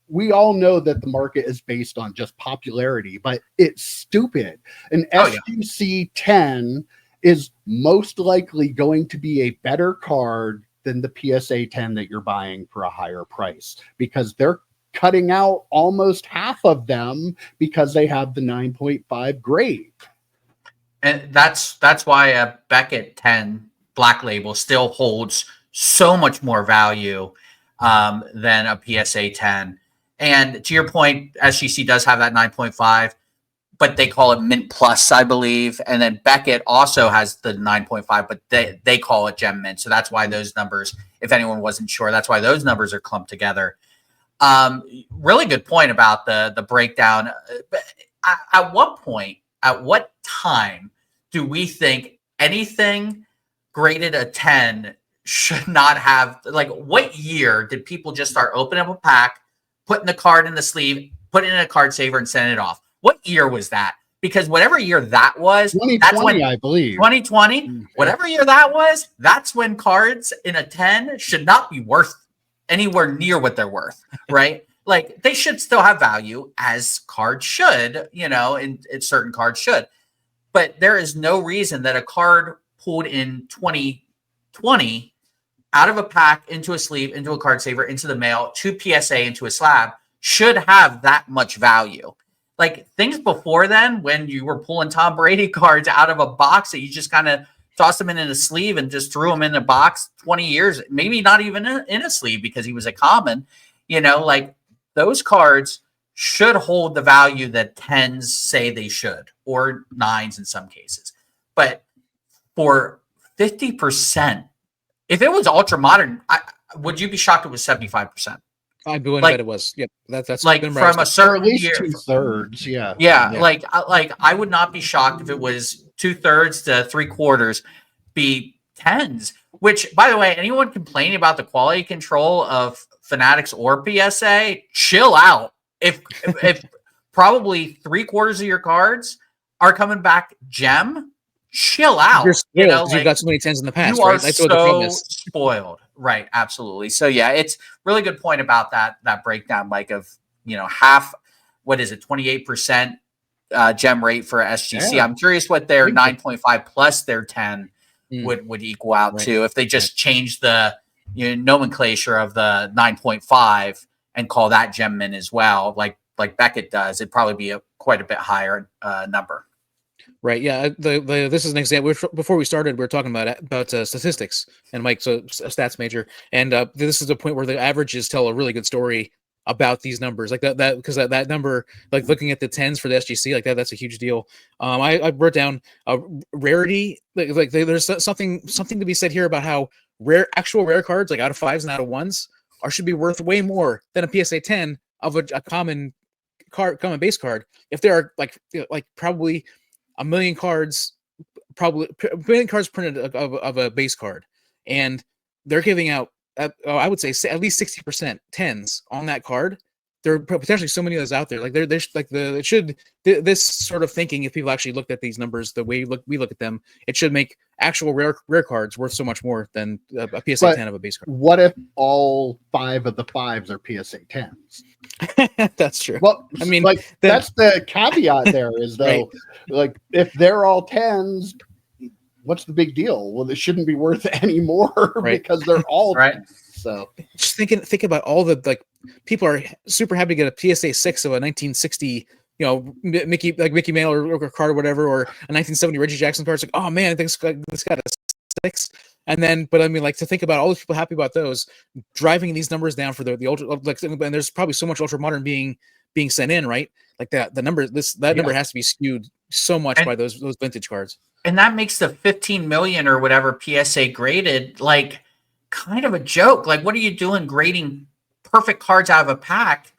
Speaker 1: We all know that the market is based on just popularity, but it's stupid. An SGC 10 is most likely going to be a better card than the PSA 10 that you're buying for a higher price, because they're cutting out almost half of them because they have the 9.5 grade.
Speaker 2: And that's why a Beckett 10 Black Label still holds so much more value than a PSA 10. And to your point, SGC does have that 9.5, but they call it Mint Plus, I believe. And then Beckett also has the 9.5, but they call it Gem Mint. So that's why those numbers, if anyone wasn't sure, that's why those numbers are clumped together. Really good point about the breakdown. At what time do we think anything graded a 10 should not have, like, what year did people just start opening up a pack, putting the card in the sleeve, putting it in a card saver and sending it off? What year was that? Because whatever year that was,
Speaker 1: 2020,
Speaker 2: that's when,
Speaker 1: I believe.
Speaker 2: 2020, whatever year that was, that's when cards in a 10 should not be worth anywhere near what they're worth, right? Like, they should still have value, as cards should, and certain cards should. But there is no reason that a card pulled in 2020 out of a pack, into a sleeve, into a card saver, into the mail, to PSA, into a slab, should have that much value. Like, things before then, when you were pulling Tom Brady cards out of a box that you just kind of tossed them in a sleeve and just threw them in a box 20 years, maybe not even in a sleeve because he was a common, like, those cards should hold the value that 10s say they should, or 9s in some cases. But for 50%, if it was ultra modern, would you be shocked it was 75%?
Speaker 3: I'd be willing to bet it was. Yep, that's
Speaker 2: like from a certain
Speaker 1: at least
Speaker 2: year,
Speaker 1: 2/3. Yeah.
Speaker 2: Like I would not be shocked if it was 2/3 to 3/4 be 10s. Which, by the way, anyone complaining about the quality control of Fanatics or PSA, chill out. If probably 3/4 of your cards are coming back gem, chill out.
Speaker 3: You've got so many 10s in the past.
Speaker 2: You are
Speaker 3: right? That's
Speaker 2: so
Speaker 3: what the problem is.
Speaker 2: spoiled. Right, absolutely. So yeah, it's really good point about that breakdown, Mike, of half, what is it, 28% gem rate for SGC.
Speaker 1: Yeah.
Speaker 2: I'm curious what their 9.5 plus their 10 would equal out to if they just change the nomenclature of the 9.5 and call that gem mint as well, like Beckett does. It'd probably be quite a bit higher number.
Speaker 3: Right. Yeah. This is an example. Before we started, we were talking about statistics, and Mike's a stats major, and this is a point where the averages tell a really good story about these numbers, like that because that number, like looking at the 10s for the SGC, like that's a huge deal. I wrote down rarity. Like there's something to be said here about how actual rare cards, like out of 5s and out of 1s, should be worth way more than a PSA 10 of a common base card. If there are like probably a million cards printed of a base card, and they're giving out, I would say at least 60% tens on that card. There are potentially so many of those out there. Like there's like this sort of thinking. If people actually looked at these numbers the way we look at them, it should make actual rare cards worth so much more than a PSA 10 of a base card.
Speaker 1: What if all 5 of the 5s are PSA 10s?
Speaker 3: That's true.
Speaker 1: Well,
Speaker 3: I mean,
Speaker 1: like that's the caveat there is though,
Speaker 3: right.
Speaker 1: Like if they're all 10s, what's the big deal? Well, it shouldn't be worth any more because they're all 10s. So
Speaker 3: just think about all the like people are super happy to get a PSA 6 of a 1960, Mickey Mantle or card or whatever, or a 1970 Reggie Jackson card. It's like, oh man, I think this got a 6. And then, but I mean, like to think about all those people happy about those, driving these numbers down for the ultra, like, and there's probably so much ultra modern being sent in, right? Like the number, number has to be skewed so much by those vintage cards.
Speaker 2: And that makes the 15 million or whatever PSA graded like kind of a joke. Like, what are you doing grading perfect cards out of a pack?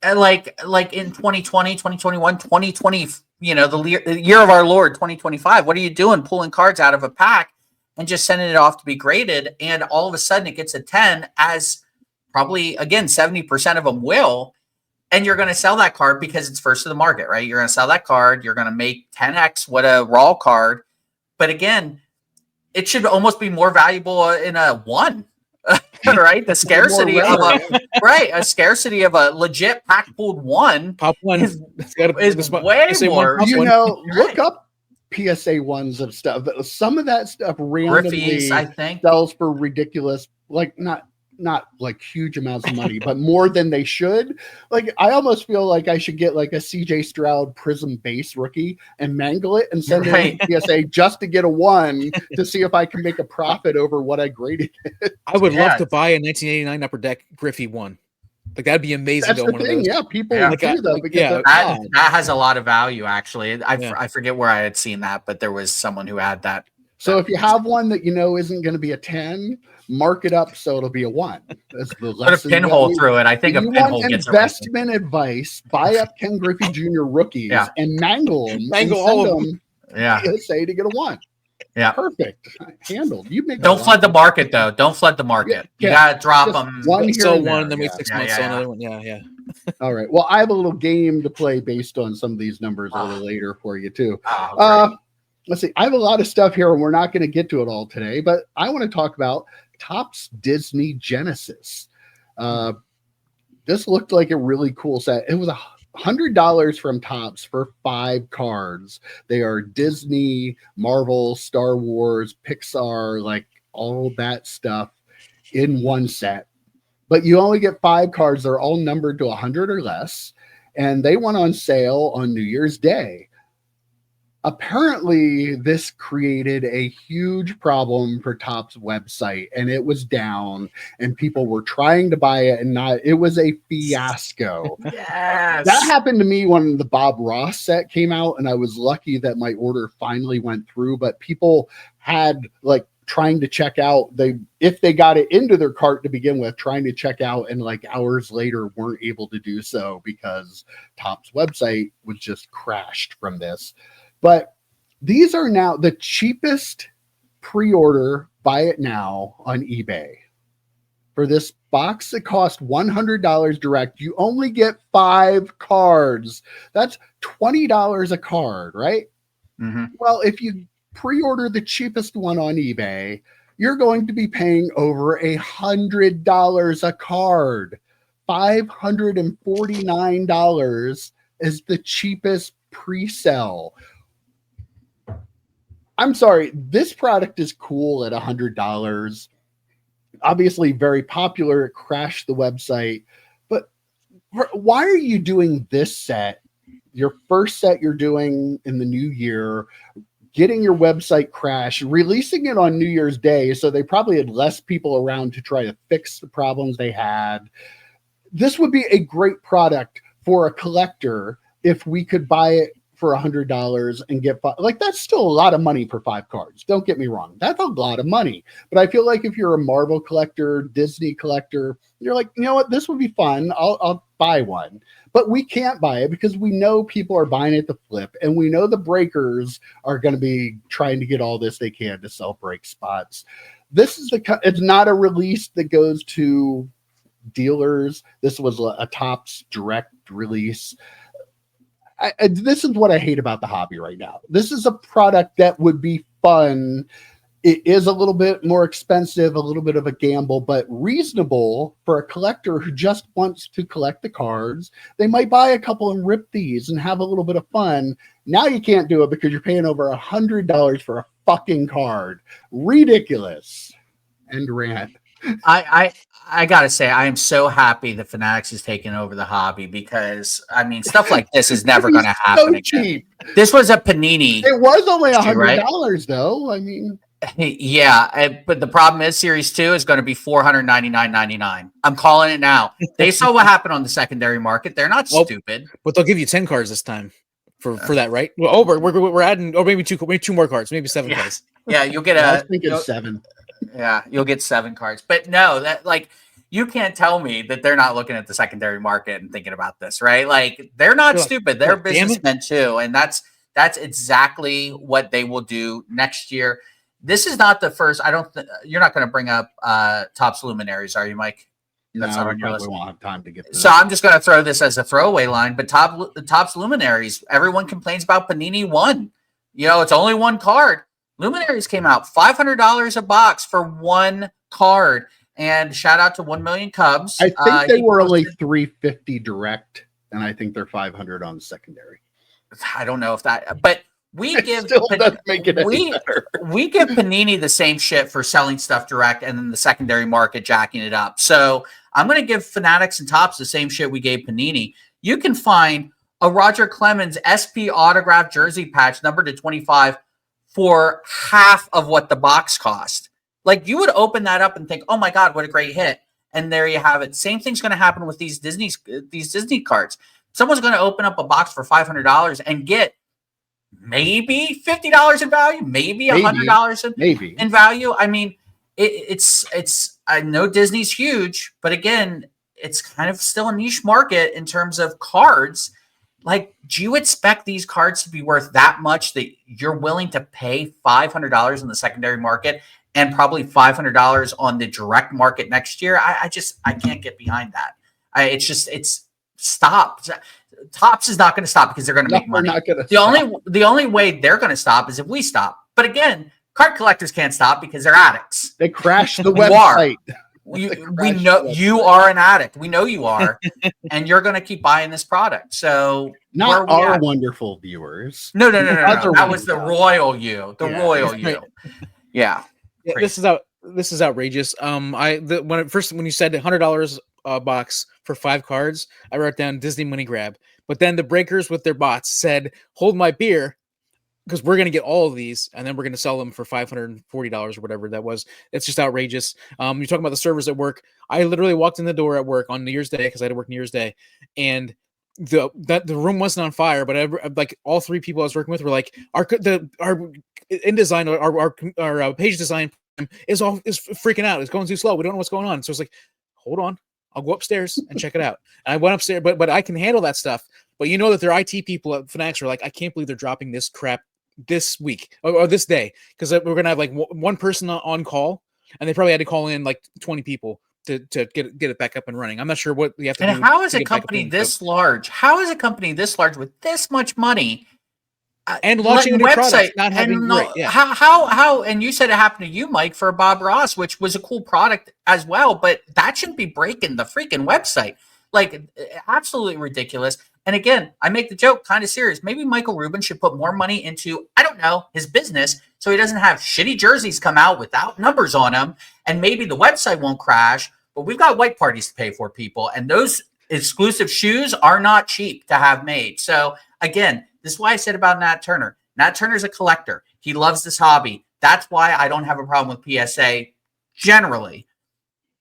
Speaker 2: like in 2020, 2021, 2020, the year of our Lord, 2025. What are you doing pulling cards out of a pack and just sending it off to be graded? And all of a sudden it gets a 10, as probably, again, 70% of them will. And you're going to sell that card because it's first to the market, right? You're going to sell that card. You're going to make 10x what a raw card. But again, it should almost be more valuable in a 1, right? The scarcity of a scarcity of a legit pack pulled 1
Speaker 3: pop 1
Speaker 2: is way more.
Speaker 1: Look up PSA 1s of stuff. Some of that stuff randomly
Speaker 2: Griffies, I think,
Speaker 1: sells for ridiculous, like not like huge amounts of money, but more than they should. Like I almost feel like I should get like a CJ Stroud Prism base rookie and mangle it and send it to PSA just to get a 1 to see if I can make a profit over what I graded it.
Speaker 3: I would love to buy a 1989 Upper Deck Griffey 1. Like that'd be amazing.
Speaker 1: That's the thing. Yeah, people do that because
Speaker 2: that has a lot of value. Actually, I forget where I had seen that, but there was someone who had that.
Speaker 1: So if you have one that isn't going to be a 10, mark it up so it'll be a 1. That's the lesson.
Speaker 2: Put a pinhole through it. I think a pinhole gets
Speaker 1: investment advice. Buy up Ken Griffey Jr. rookies and mangle them. Mangle all of them.
Speaker 2: Yeah.
Speaker 1: Say to get a 1.
Speaker 2: Yeah.
Speaker 1: Perfect. Handled.
Speaker 2: Don't flood the market though. Don't flood the market. You gotta drop them.
Speaker 1: One
Speaker 3: sell one, then wait 6 months. Sell another one. Yeah.
Speaker 1: All right. Well, I have a little game to play based on some of these numbers a little later for you too. Let's see. I have a lot of stuff here, and we're not going to get to it all today, but I want to talk about Topps Disney Genesis. This looked like a really cool set. It was $100 from Topps for 5 cards. They are Disney, Marvel, Star Wars, Pixar, like all that stuff in one set. But you only get 5 cards. They're all numbered to 100 or less, and they went on sale on New Year's Day. Apparently, this created a huge problem for Topps website, and it was down, and people were trying to buy it, and it was a fiasco.
Speaker 2: Yes.
Speaker 1: That happened to me when the Bob Ross set came out, and I was lucky that my order finally went through, but people had like trying to check out. If they got it into their cart to begin with, trying to check out, and like hours later weren't able to do so because Topps website was just crashed from this. But these are now the cheapest pre-order. Buy it now on eBay. For this box that cost $100 direct, you only get 5 cards. That's $20 a card, right?
Speaker 2: Mm-hmm.
Speaker 1: Well, if you pre-order the cheapest one on eBay, you're going to be paying over $100 a card. $549 is the cheapest pre-sale. I'm sorry, this product is cool at $100. Obviously very popular. It crashed the website. But why are you doing this set? Your first set you're doing in the new year, getting your website crashed, releasing it on New Year's Day, so they probably had less people around to try to fix the problems they had. This would be a great product for a collector if we could buy it for $100 and get 5. Like, that's still a lot of money for 5 cards. Don't get me wrong. That's a lot of money. But I feel like if you're a Marvel collector, Disney collector, you're like, you know what? This would be fun. I'll buy one. But we can't buy it because we know people are buying it to flip, and we know the breakers are going to be trying to get all this they can to sell break spots. this is it's not a release that goes to dealers. This was a Topps direct release. This is what I hate about the hobby right now. This is a product that would be fun. It is a little bit more expensive, a little bit of a gamble, but reasonable for a collector who just wants to collect the cards. They might buy a couple and rip these and have a little bit of fun. Now you can't do it because you're paying over $100 for a fucking card. Ridiculous. And rant.
Speaker 2: I gotta say, I am so happy that Fanatics is taking over the hobby because I mean, stuff like this is never going to happen
Speaker 1: so
Speaker 2: again.
Speaker 1: Cheap.
Speaker 2: This was a Panini.
Speaker 1: It was only $100,
Speaker 2: right?
Speaker 1: though. I mean,
Speaker 2: yeah, but the problem is, Series 2 is going to be $499.99. I'm calling it now. They saw what happened on the secondary market. They're not stupid.
Speaker 3: But they'll give you 10 cards this time for that, right? Well, we're adding, or maybe two more cards, maybe 7 cards.
Speaker 2: Yeah, you'll get
Speaker 1: I was thinking 7.
Speaker 2: Yeah, you'll get 7 cards. But no, that like you can't tell me that they're not looking at the secondary market and thinking about this, right? Like they're not stupid. They're businessmen too, and that's exactly what they will do next year. This is not the first. You're not going to bring up Topps Luminaries, are you, Mike?
Speaker 1: That's not on your list. We won't have time to get to
Speaker 2: so I'm just going to throw this as a throwaway line. But Topps Luminaries, everyone complains about Panini 1. You know, it's only 1 card. Luminaries came out $500 a box for 1 card, and shout out to 1 Million Cubs.
Speaker 1: I think they were only $350 direct, and I think they're $500 on the secondary.
Speaker 2: I don't know if that, but we give we give Panini the same shit for selling stuff direct, and then the secondary market jacking it up. So I'm going to give Fanatics and Topps the same shit we gave Panini. You can find a Roger Clemens SP autograph jersey patch numbered to 25 for half of what the box cost. Like you would open that up and think, oh my God, what a great hit. And there you have it. Same thing's going to happen with these Disney cards. Someone's going to open up a box for $500 and get maybe $50 in value, maybe $100 in value. I mean, it's I know Disney's huge, but again, it's kind of still a niche market in terms of cards. Like, do you expect these cards to be worth that much that you're willing to pay $500 in the secondary market and probably $500 on the direct market next year? I can't get behind that. It's stop. Topps is not going to stop because they're going to make money. The only way they're going to stop is if we stop. But again, card collectors can't stop because they're addicts.
Speaker 1: They crash the website.
Speaker 2: We know you are an addict. We know you are, and you're going to keep buying this product. So
Speaker 1: not our wonderful viewers.
Speaker 2: No. That was the royal you. The royal you. Yeah.
Speaker 3: This is outrageous. When you said $100 a box for 5 cards, I wrote down Disney money grab. But then the breakers with their bots said, "Hold my beer," because we're going to get all of these, and then we're going to sell them for $540 or whatever that was. It's just outrageous. You're talking about the servers at work. I literally walked in the door at work on New Year's Day because I had to work New Year's Day, and the room wasn't on fire, but like all 3 people I was working with were like, our InDesign, our page design is freaking out. It's going too slow. We don't know what's going on. So it's like, hold on, I'll go upstairs and check it out. And I went upstairs, but I can handle that stuff. But you know that their IT people at Fanatics are like, I can't believe they're dropping this crap this week or this day, because we're going to have like one person on call, and they probably had to call in like 20 people to get it back up and running. I'm not sure what you have to do.
Speaker 2: And how is a company this large? How is a company this large with this much money
Speaker 3: and launching a new product, not having
Speaker 2: how? And you said it happened to you, Mike, for Bob Ross, which was a cool product as well, but that shouldn't be breaking the freaking website. Like, absolutely ridiculous. And again, I make the joke kind of serious. Maybe Michael Rubin should put more money into, I don't know, his business, so he doesn't have shitty jerseys come out without numbers on them, and maybe the website won't crash. But we've got white parties to pay for, people, and those exclusive shoes are not cheap to have made. So again, this is why I said about Nat Turner. Nat Turner's a collector. He loves this hobby. That's why I don't have a problem with PSA generally.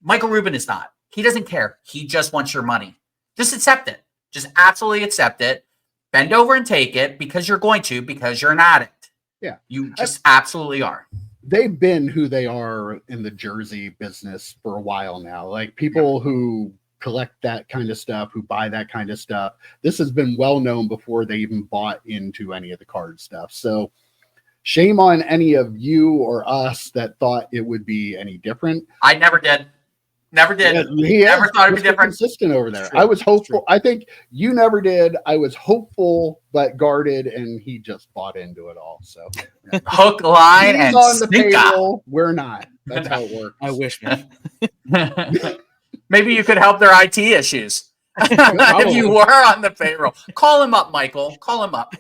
Speaker 2: Michael Rubin is not. He doesn't care. He just wants your money. Just accept it. Just absolutely accept it. Bend over and take it because you're going to, because you're an addict.
Speaker 1: Yeah.
Speaker 2: You just absolutely are.
Speaker 1: They've been who they are in the jersey business for a while now. Like people who collect that kind of stuff, who buy that kind of stuff. This has been well known before they even bought into any of the card stuff. So shame on any of you or us that thought it would be any different.
Speaker 2: I never did. Never did.
Speaker 1: Yeah, he
Speaker 2: never thought it'd be different.
Speaker 1: Consistent over there. I was hopeful. I think you never did. I was hopeful but guarded, and he just bought into it all. So
Speaker 2: yeah. Hook, line,
Speaker 1: he's
Speaker 2: and
Speaker 1: on the
Speaker 2: sinker.
Speaker 1: payroll. We're not. That's how it works.
Speaker 3: I wish, man.
Speaker 2: Maybe you could help their IT issues if you were on the payroll. Call him up, Michael. Call him up.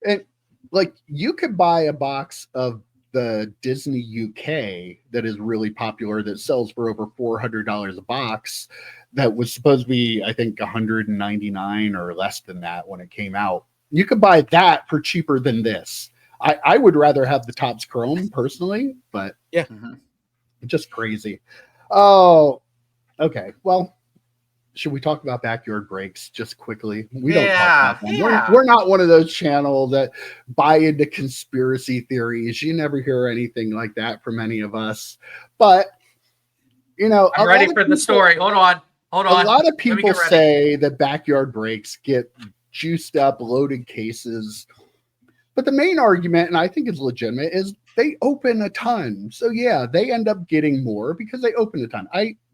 Speaker 1: And like you could buy a box of the Disney UK that is really popular that sells for over $400 a box. That was supposed to be, I think, $199 or less than that when it came out. You could buy that for cheaper than this. I would rather have the Topps Chrome personally, but
Speaker 3: yeah,
Speaker 1: just crazy. Oh, okay. Well, should we talk about backyard breaks just quickly? We don't talk about them. We're not one of those channels that buy into conspiracy theories. You never hear anything like that from any of us. But, you know,
Speaker 2: I'm ready for the story. Hold on.
Speaker 1: A lot of people say that backyard breaks get juiced up, loaded cases. But the main argument, and I think it's legitimate, is they open a ton. So, yeah, they end up getting more because they open a ton.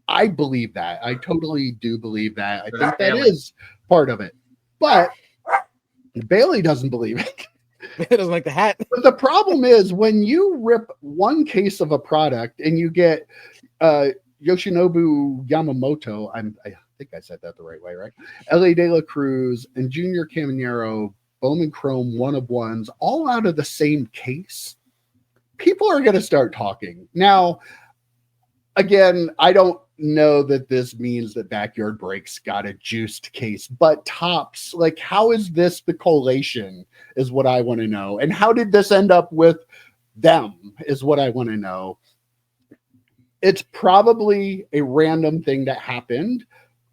Speaker 1: I believe that. I totally do believe that. I think that is part of it. But Bailey doesn't believe it.
Speaker 3: He doesn't like the hat.
Speaker 1: But the problem is when you rip one case of a product and you get Yoshinobu Yamamoto, I think I said that the right way, right? L.A. De La Cruz and Junior Caminero, Bowman Chrome, one of ones, all out of the same case, people are going to start talking. Now, again, I don't know that this means that Backyard Breaks got a juiced case, but Topps, like, how is this the collation is what I want to know. And how did this end up with them is what I want to know. It's probably a random thing that happened,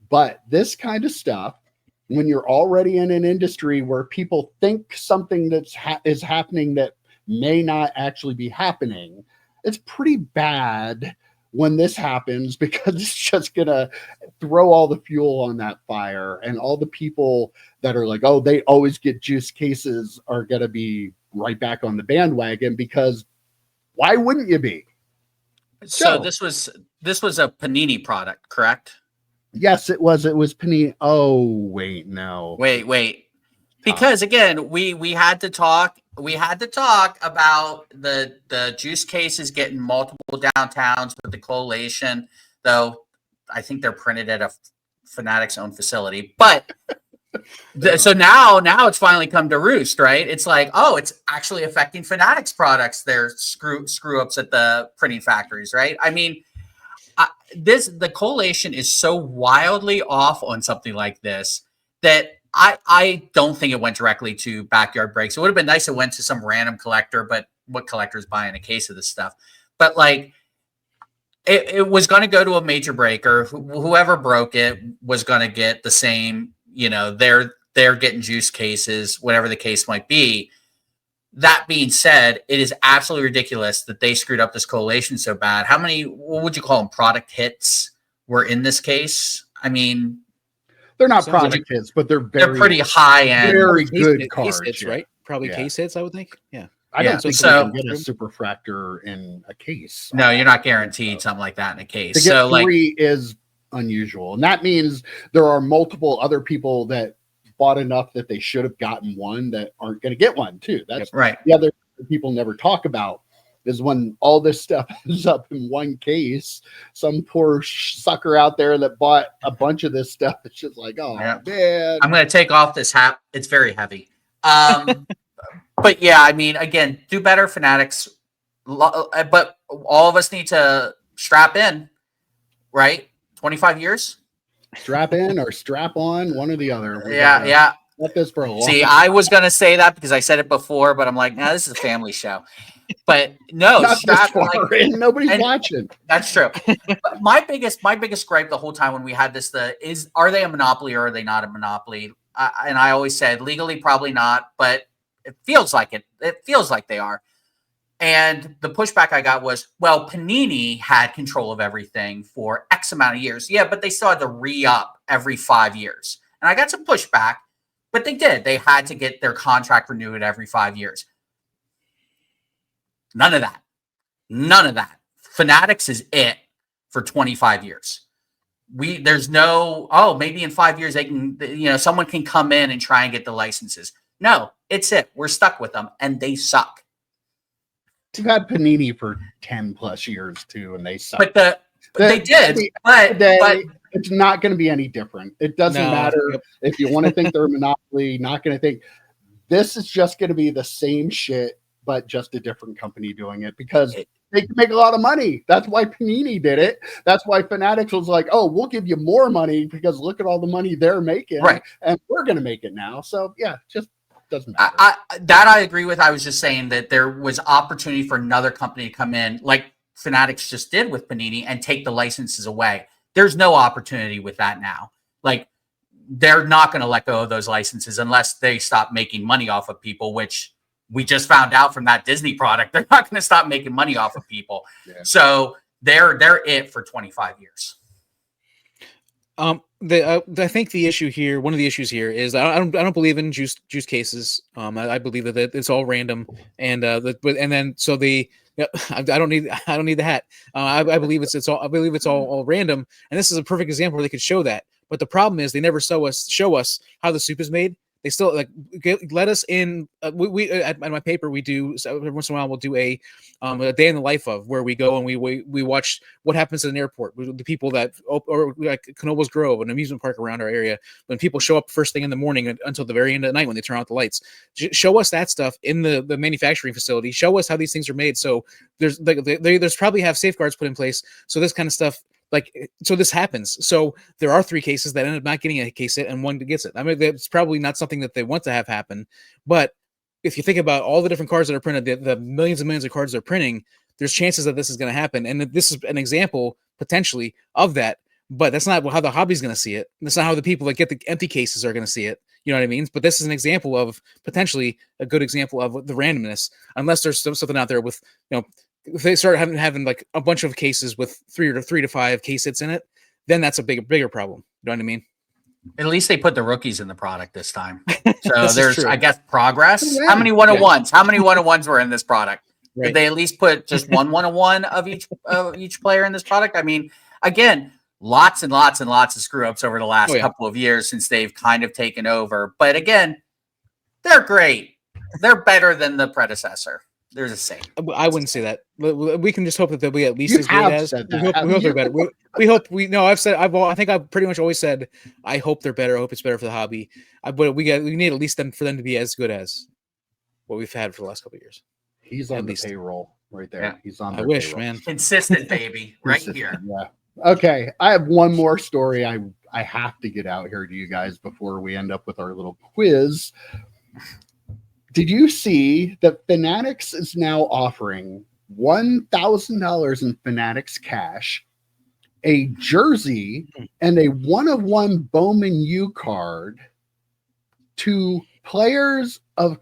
Speaker 1: but this kind of stuff, when you're already in an industry where people think something that's is happening that may not actually be happening, it's pretty bad when this happens because it's just gonna throw all the fuel on that fire, and all the people that are like, oh, they always get juice cases are gonna be right back on the bandwagon, because why wouldn't you be?
Speaker 2: So this was a Panini product, correct?
Speaker 1: Yes, it was. It was Panini. Oh, wait, no.
Speaker 2: Wait. Because again, we had to talk about the juice cases getting multiple downtowns with the collation, though I think they're printed at a Fanatics owned facility. But so now it's finally come to roost, right? It's like, oh, it's actually affecting Fanatics products. Their screw ups at the printing factories, right? I mean, the collation is so wildly off on something like this that I don't think it went directly to Backyard Breaks. It would have been nice if it went to some random collector, but what collector is buying a case of this stuff? But like, it was going to go to a major breaker. Whoever broke it was going to get the same, they're getting juice cases, whatever the case might be. That being said, it is absolutely ridiculous that they screwed up this collation so bad. How many, what would you call them, product hits were in this case? I mean,
Speaker 1: they're not project hits, but they're
Speaker 2: pretty high end,
Speaker 1: very good cards,
Speaker 3: hits, right? Probably case hits, I would think. Yeah,
Speaker 1: I don't think so. You can get a superfractor in a case.
Speaker 2: No, you're not guaranteed something like that in a case.
Speaker 1: To get three is unusual, and that means there are multiple other people that bought enough that they should have gotten one that aren't going to get one too. That's
Speaker 2: right.
Speaker 1: The other people never talk about is when all this stuff ends up in one case, some poor sucker out there that bought a bunch of this stuff. It's just like, oh man.
Speaker 2: I'm going to take off this hat. It's very heavy. But yeah, I mean, again, do better, Fanatics. But all of us need to strap in, right? 25 years.
Speaker 1: Strap in or strap on, one or the other.
Speaker 2: Yeah.
Speaker 1: Let this for a long
Speaker 2: See,
Speaker 1: time.
Speaker 2: I was going to say that because I said it before, but I'm like, nah, this is a family show. But no,
Speaker 1: nobody's watching.
Speaker 2: That's true. But my biggest gripe the whole time when we had this is, are they a monopoly or are they not a monopoly? And I always said legally probably not, but it feels like it. It feels like they are. And the pushback I got was, well, Panini had control of everything for X amount of years. Yeah, but they still had to re-up every 5 years. And I got some pushback, but they did. They had to get their contract renewed every 5 years. None of that. None of that. Fanatics is it for 25 years. There's no, oh, maybe in 5 years they can, someone can come in and try and get the licenses. No, it's it. We're stuck with them, and they suck.
Speaker 1: We've had Panini for 10 plus years too, and they suck.
Speaker 2: But they did. But
Speaker 1: it's not going to be any different. It doesn't matter if you want to think they're a monopoly. Not going to think this is just going to be the same shit, but just a different company doing it because they can make a lot of money. That's why Panini did it. That's why Fanatics was like, oh, we'll give you more money because look at all the money they're making.
Speaker 2: Right.
Speaker 1: And we're going to make it now. So, yeah, just doesn't matter.
Speaker 2: I agree with. I was just saying that there was opportunity for another company to come in like Fanatics just did with Panini and take the licenses away. There's no opportunity with that now. Like, they're not going to let go of those licenses unless they stop making money off of people, which we just found out from that Disney product. They're not going to stop making money off of people. Yeah. So they're it for 25 years.
Speaker 3: I think the issue here, one of the issues here is I don't believe in juice cases. I believe that it's all random, and I don't need the hat. I believe it's all random, and this is a perfect example where they could show that. But the problem is they never show us how the soup is made. They still let us in. We at my paper we do every once in a while we'll do a day in the life of where we go and we watch what happens at an airport. The people that or like Canobos Grove, an amusement park around our area, when people show up first thing in the morning until the very end of the night when they turn out the lights. Show us that stuff in the manufacturing facility. Show us how these things are made. So there's probably have safeguards put in place so this kind of stuff. So this happens. So there are 3 cases that end up not getting a case hit and one that gets it. I mean, it's probably not something that they want to have happen. But if you think about all the different cards that are printed, the millions and millions of cards they're printing, there's chances that this is going to happen. And this is an example potentially of that. But that's not how the hobby's going to see it. That's not how the people that get the empty cases are going to see it. You know what I mean? But this is an example of potentially a good example of the randomness, unless there's something out there with, if they start having like a bunch of cases with 3 to 5 case hits in it, then that's a bigger problem. You know what I mean?
Speaker 2: At least they put the rookies in the product this time. So there's, I guess, progress. Yeah. How many 101s? How many 101s were in this product? Right. Did they at least put just one 101 of each player in this product? I mean, again, lots and lots and lots of screw ups over the last couple of years since they've kind of taken over. But again, they're great. They're better than the predecessor. There's a saying.
Speaker 3: I wouldn't say that. We can just hope that they'll be at least as good as. We hope they're better. I think I've pretty much always said I hope they're better. I hope it's better for the hobby. But we need at least for them to be as good as what we've had for the last couple of years.
Speaker 1: He's on the payroll right there. Yeah. He's on.
Speaker 3: I wish, man.
Speaker 2: Consistent, baby, right here.
Speaker 1: Yeah. Okay, I have one more story I have to get out here to you guys before we end up with our little quiz. Did you see that Fanatics is now offering $1,000 in Fanatics cash, a jersey, and a 1-of-1 Bowman U card to players of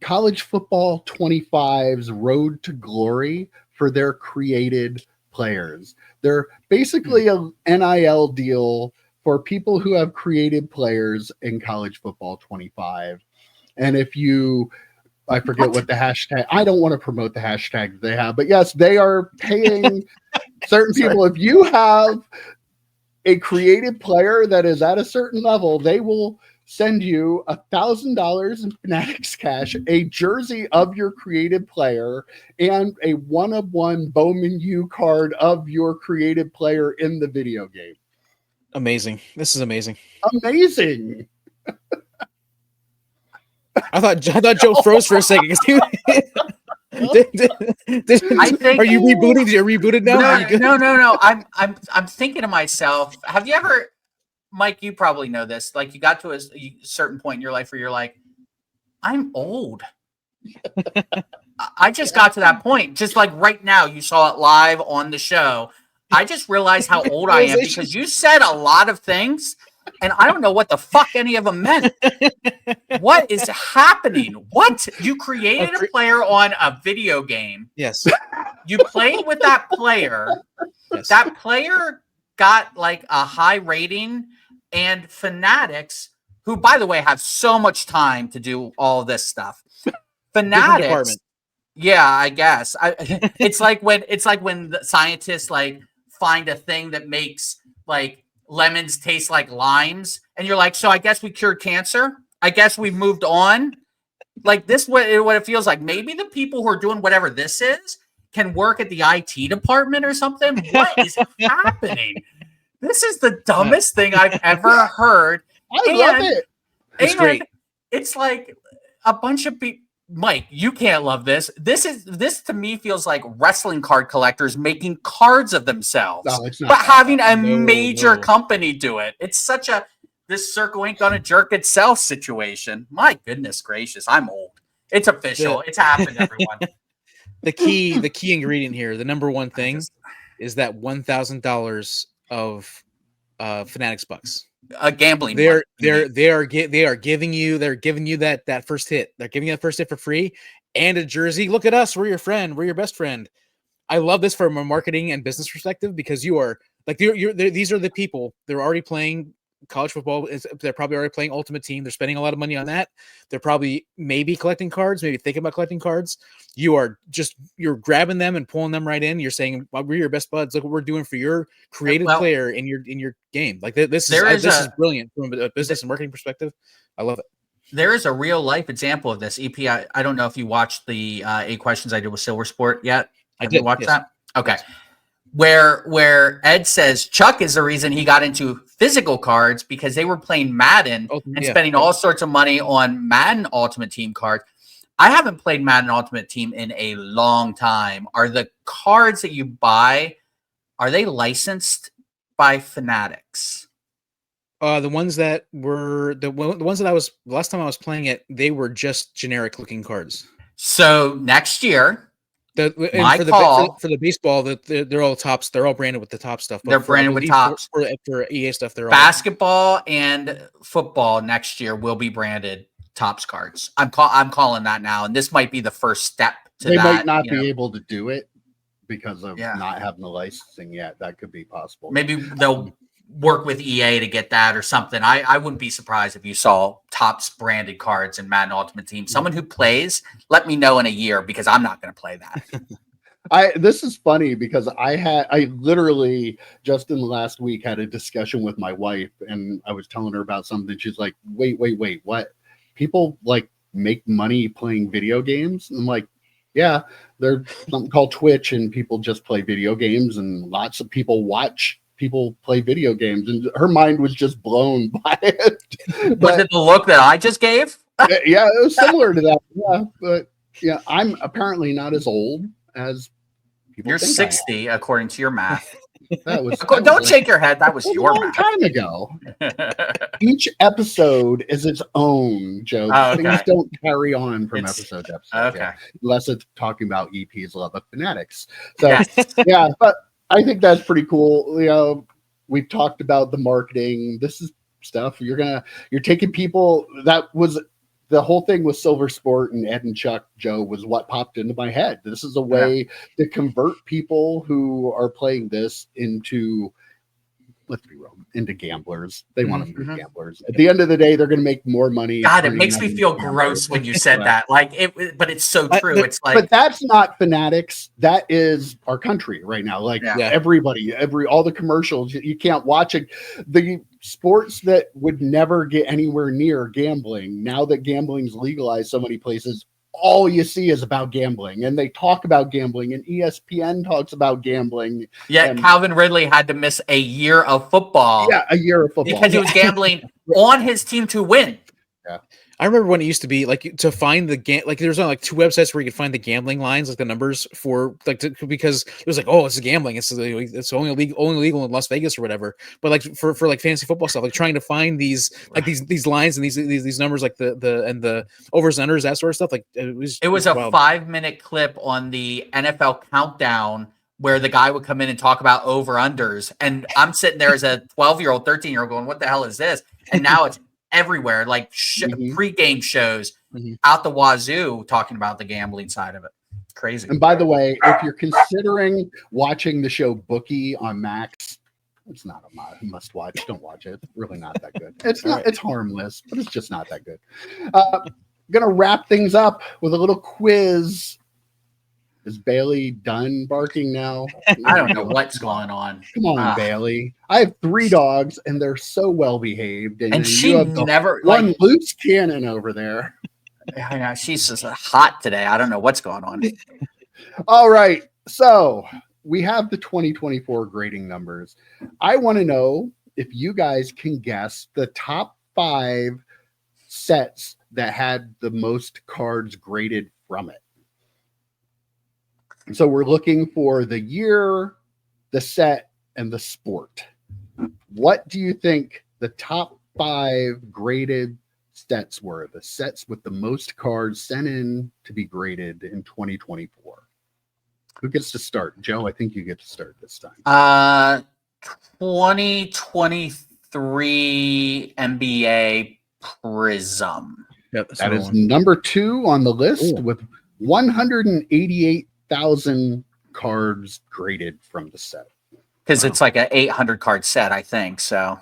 Speaker 1: College Football 25's Road to Glory for their created players? They're basically a NIL deal for people who have created players in College Football 25. And if I forget what the hashtag, I don't want to promote the hashtag they have, but yes, they are paying certain people. If you have a creative player that is at a certain level, they will send you $1,000 in Fanatics cash, a jersey of your creative player, and a 1-of-1 Bowman U card of your creative player in the video game.
Speaker 3: Amazing. This is amazing.
Speaker 1: Amazing.
Speaker 3: I thought Joe froze for a second. Are you rebooting? You're rebooted now?
Speaker 2: No. I'm thinking to myself. Have you ever, Mike? You probably know this. Like, you got to a certain point in your life where you're like, I'm old. I just got to that point. Just like right now, you saw it live on the show. I just realized how old I am because you said a lot of things. And I don't know what the fuck any of them meant. What is happening? What? You created a player on a video game.
Speaker 3: Yes.
Speaker 2: You played with that player. Yes. That player got like a high rating, and Fanatics, who, by the way, have so much time to do all this stuff. Fanatics. Yeah, I guess. It's like when the scientists like find a thing that makes like lemons taste like limes, and you're like, so I guess we cured cancer. I guess we've moved on. Like this, what it feels like. Maybe the people who are doing whatever this is can work at the IT department or something. What is happening? This is the dumbest thing I've ever heard.
Speaker 1: I love it.
Speaker 3: It's great.
Speaker 2: It's like a bunch of people. Mike, you can't love this. This to me feels like wrestling card collectors making cards of themselves,
Speaker 1: No, it's not
Speaker 2: but having a
Speaker 3: No,
Speaker 2: major
Speaker 3: no.
Speaker 2: company do it. It's such a this circle ain't gonna jerk itself situation. My goodness gracious, I'm old. It's official. It's happened, everyone.
Speaker 3: The key ingredient here, the number one thing, is that $1,000 of Fanatics bucks.
Speaker 2: A gambling.
Speaker 3: They are giving you that first hit. They're giving you that first hit for free and a jersey. Look at us. We're your friend. We're your best friend. I love this from a marketing and business perspective because you are like these are the people. They're already playing college football. They're probably already playing Ultimate Team. They're spending a lot of money on that. They're probably maybe collecting cards, maybe thinking about collecting cards. You're grabbing them and pulling them right in. You're saying, well, we're your best buds. Look what we're doing for your creative player in your game. Like this is brilliant from a business and marketing perspective. I love it.
Speaker 2: There is a real life example of this. EP, I don't know if you watched the 8 questions I did with Silver Sport yet. Have you watched that? Okay. Where Ed says Chuck is the reason he got into physical cards because they were playing Madden and spending all sorts of money on Madden Ultimate Team cards. I haven't played Madden Ultimate Team in a long time. Are the cards that you buy, are they licensed by Fanatics?
Speaker 3: The ones that were the ones that I was last time I was playing it, they were just generic looking cards.
Speaker 2: So next year,
Speaker 3: for the baseball, they're all tops. They're all branded with the top stuff.
Speaker 2: They're branded with tops.
Speaker 3: For EA stuff, they're
Speaker 2: basketball and football next year will be branded tops cards. I'm calling that now, and this might be the first step to that.
Speaker 1: They might not be able to do it because of not having the licensing yet. That could be possible.
Speaker 2: Maybe they'll work with EA to get that or something. I wouldn't be surprised if you saw tops branded cards in Madden Ultimate Team. Someone who plays, let me know in a year because I'm not going to play that.
Speaker 1: This is funny because I literally just in the last week had a discussion with my wife and I was telling her about something. She's like, wait, what? People like make money playing video games? And I'm like, yeah, there's something called Twitch and people just play video games and lots of people watch people play video games, and her mind was just blown by it.
Speaker 2: Was it the look that I just gave?
Speaker 1: Yeah, it was similar to that. Yeah, but yeah, I'm apparently not as old as people.
Speaker 2: You're 60, according to your math.
Speaker 1: Don't
Speaker 2: shake your head. That was your
Speaker 1: long
Speaker 2: math.
Speaker 1: Time ago. Each episode is its own joke.
Speaker 2: Oh, okay.
Speaker 1: Things don't carry on from episode to episode.
Speaker 2: Okay,
Speaker 1: unless it's talking about EP's love of Fanatics. So yeah, but I think that's pretty cool. You know, we've talked about the marketing. This is stuff you're taking people. That was the whole thing with Silver Sport and Ed and Chuck, Joe, was what popped into my head. This is a way to convert people who are playing this into, let's be real, into gamblers. They want to be gamblers. At the end of the day, they're going to make more money.
Speaker 2: God, it makes me feel gross when you said that. Like but it's so true. It's like,
Speaker 1: but that's not Fanatics. That is our country right now. Like everybody, all the commercials, you can't watch it. The sports that would never get anywhere near gambling, now that gambling's legalized so many places, all you see is about gambling, and they talk about gambling, and ESPN talks about gambling.
Speaker 2: Yeah, Calvin Ridley had to miss a year of football.
Speaker 1: Yeah, a year of football
Speaker 2: because he was gambling on his team to win.
Speaker 1: Yeah,
Speaker 3: I remember when it used to be like to find the like there's only like 2 websites where you could find the gambling lines, like the numbers for because it was like, oh, it's gambling, it's only legal in Las Vegas or whatever. But like for like fantasy football stuff, like trying to find these like these lines and these numbers, like the overs and unders, that sort of stuff. Like it was
Speaker 2: a 5-minute clip on the NFL Countdown where the guy would come in and talk about over unders, and I'm sitting there as a 12-year-old, 13-year-old going, what the hell is this? And now it's everywhere, like pre-game shows out the wazoo talking about the gambling side of it. Crazy.
Speaker 1: And by the way, if you're considering watching the show Bookie on Max, it's not a must watch. Don't watch it. It's really not that good. It's not. It's harmless, but it's just not that good. Gonna wrap things up with a little quiz. Is Bailey done barking now?
Speaker 2: I don't know what's going on.
Speaker 1: Come on, Bailey. I have 3 dogs, and they're so well behaved.
Speaker 2: And she
Speaker 1: you have
Speaker 2: never
Speaker 1: one loose cannon over there.
Speaker 2: Yeah, she's just hot today. I don't know what's going on.
Speaker 1: All right, so we have the 2024 grading numbers. I want to know if you guys can guess the top 5 sets that had the most cards graded from it. So we're looking for the year, the set, and the sport. What do you think the top 5 graded sets were? The sets with the most cards sent in to be graded in 2024. Who gets to start? Joe, I think you get to start this time.
Speaker 2: 2023 NBA Prism.
Speaker 3: Yep,
Speaker 1: that is number 2 on the list. Ooh. With 188,000 cards graded from the set.
Speaker 2: Because it's like an 800 card set, I think. So,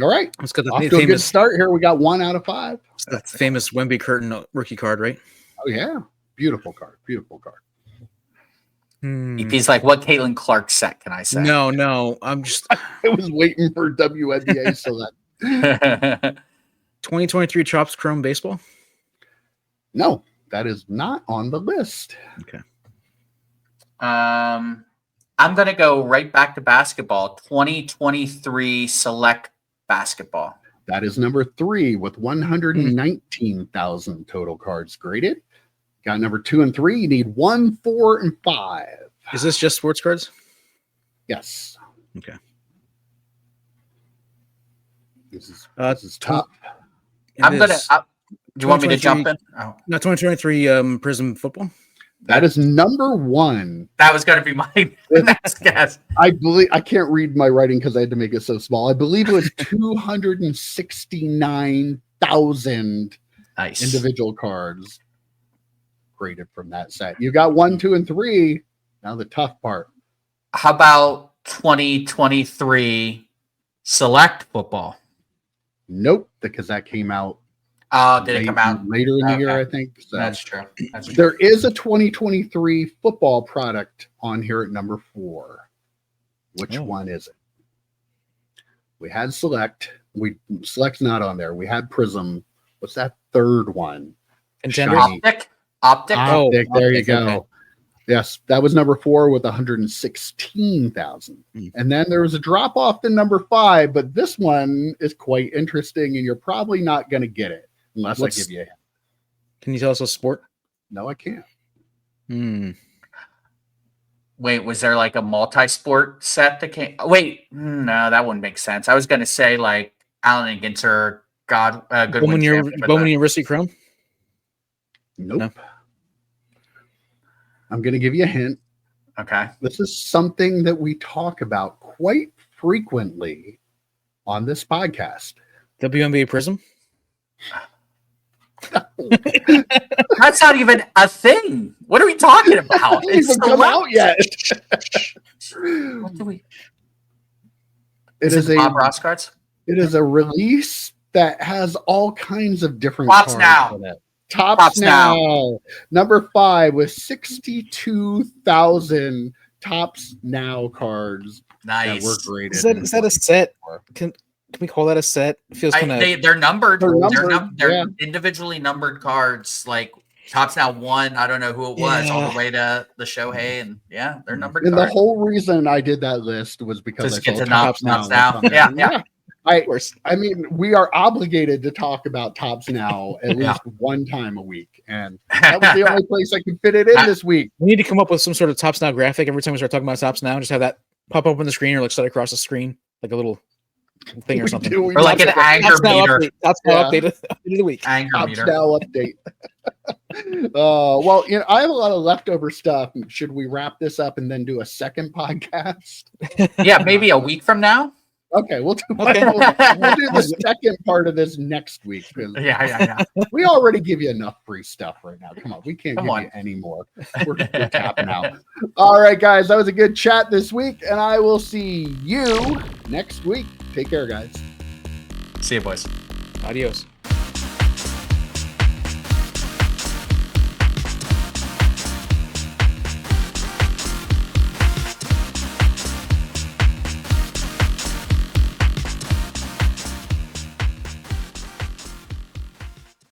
Speaker 1: all right,
Speaker 3: let's get the
Speaker 1: off to a good start here. We got 1 out of 5.
Speaker 3: It's the famous Wemby Curtin rookie card, right?
Speaker 1: Oh yeah, beautiful card. Beautiful card.
Speaker 2: He's like, what Caitlin Clark set can I say?
Speaker 3: No, I'm just.
Speaker 1: I was waiting for WNBA so that.
Speaker 3: 2023 Chops Chrome Baseball?
Speaker 1: No, that is not on the list.
Speaker 3: Okay.
Speaker 2: I'm going to go right back to basketball. 2023 Select Basketball.
Speaker 1: That is number 3 with 119,000 total cards graded. Got number 2 and 3. You need 1, 4, and 5.
Speaker 3: Is this just sports cards?
Speaker 1: Yes.
Speaker 3: Okay.
Speaker 1: This is top.
Speaker 2: I'm gonna. Do you want me to jump in?
Speaker 3: Oh. No, 2023 Prism Football.
Speaker 1: That is number 1.
Speaker 2: That was going to be my next guess.
Speaker 1: I can't read my writing because I had to make it so small. I believe it was 269,000 individual cards graded from that set. You got 1, 2, and 3. Now the tough part.
Speaker 2: How about 2023 Select Football?
Speaker 1: Nope, because that came out.
Speaker 2: Did it come out
Speaker 1: later in the year? I think so.
Speaker 2: That's true.
Speaker 1: There is a 2023 football product on here at number 4. Which one is it? We had Select. Select's not on there. We had Prism. What's that third one?
Speaker 2: Optic.
Speaker 1: There you go. Okay. Yes, that was number 4 with 116,000. And then there was a drop off to number 5, but this one is quite interesting, and you're probably not going to get it unless I give you a hint.
Speaker 3: Can you tell us a sport?
Speaker 1: No, I can't.
Speaker 2: Wait, was there like a multi-sport set that came? Wait, no, that wouldn't make sense. I was going to say like Allen and Ginter,
Speaker 3: Bowman University Chrome.
Speaker 1: Nope. No. I'm going to give you a hint.
Speaker 2: Okay.
Speaker 1: This is something that we talk about quite frequently on this podcast.
Speaker 3: WNBA Prism?
Speaker 2: That's not even a thing. What are we talking about?
Speaker 1: It hasn't even come out yet.
Speaker 2: What do we?
Speaker 1: It is
Speaker 2: Bob Ross cards?
Speaker 1: It is a release that has all kinds of different
Speaker 2: cards
Speaker 1: now. In it. Tops now. Number 5 with 62,000 Tops Now cards.
Speaker 2: Nice.
Speaker 1: That were graded.
Speaker 3: Is that a set? Can we call that a set? It feels kind of.
Speaker 2: They're numbered. They're individually numbered cards. Like Tops Now 1. I don't know who it was. All the way to the Shohei, and they're numbered.
Speaker 1: And
Speaker 2: cards.
Speaker 1: The whole reason I did that list was because I saw Tops Now.
Speaker 2: Yeah.
Speaker 1: I mean, we are obligated to talk about Tops Now at least one time a week, and that was the only place I could fit it in this week.
Speaker 3: We need to come up with some sort of Tops Now graphic every time we start talking about Tops Now. Just have that pop up on the screen or like set across the screen, like a little thing or something.
Speaker 2: Or like an anger meter.
Speaker 3: Tops Now update of the week.
Speaker 1: Tops Now update. Well, I have a lot of leftover stuff. Should we wrap this up and then do a second podcast?
Speaker 2: Yeah, maybe a week from now.
Speaker 1: Okay, we'll do the second part of this next week.
Speaker 2: Yeah.
Speaker 1: We already give you enough free stuff right now. Come on, we can't give you any more. We're tapping out. All right, guys, that was a good chat this week, and I will see you next week. Take care, guys.
Speaker 2: See you, boys.
Speaker 3: Adios.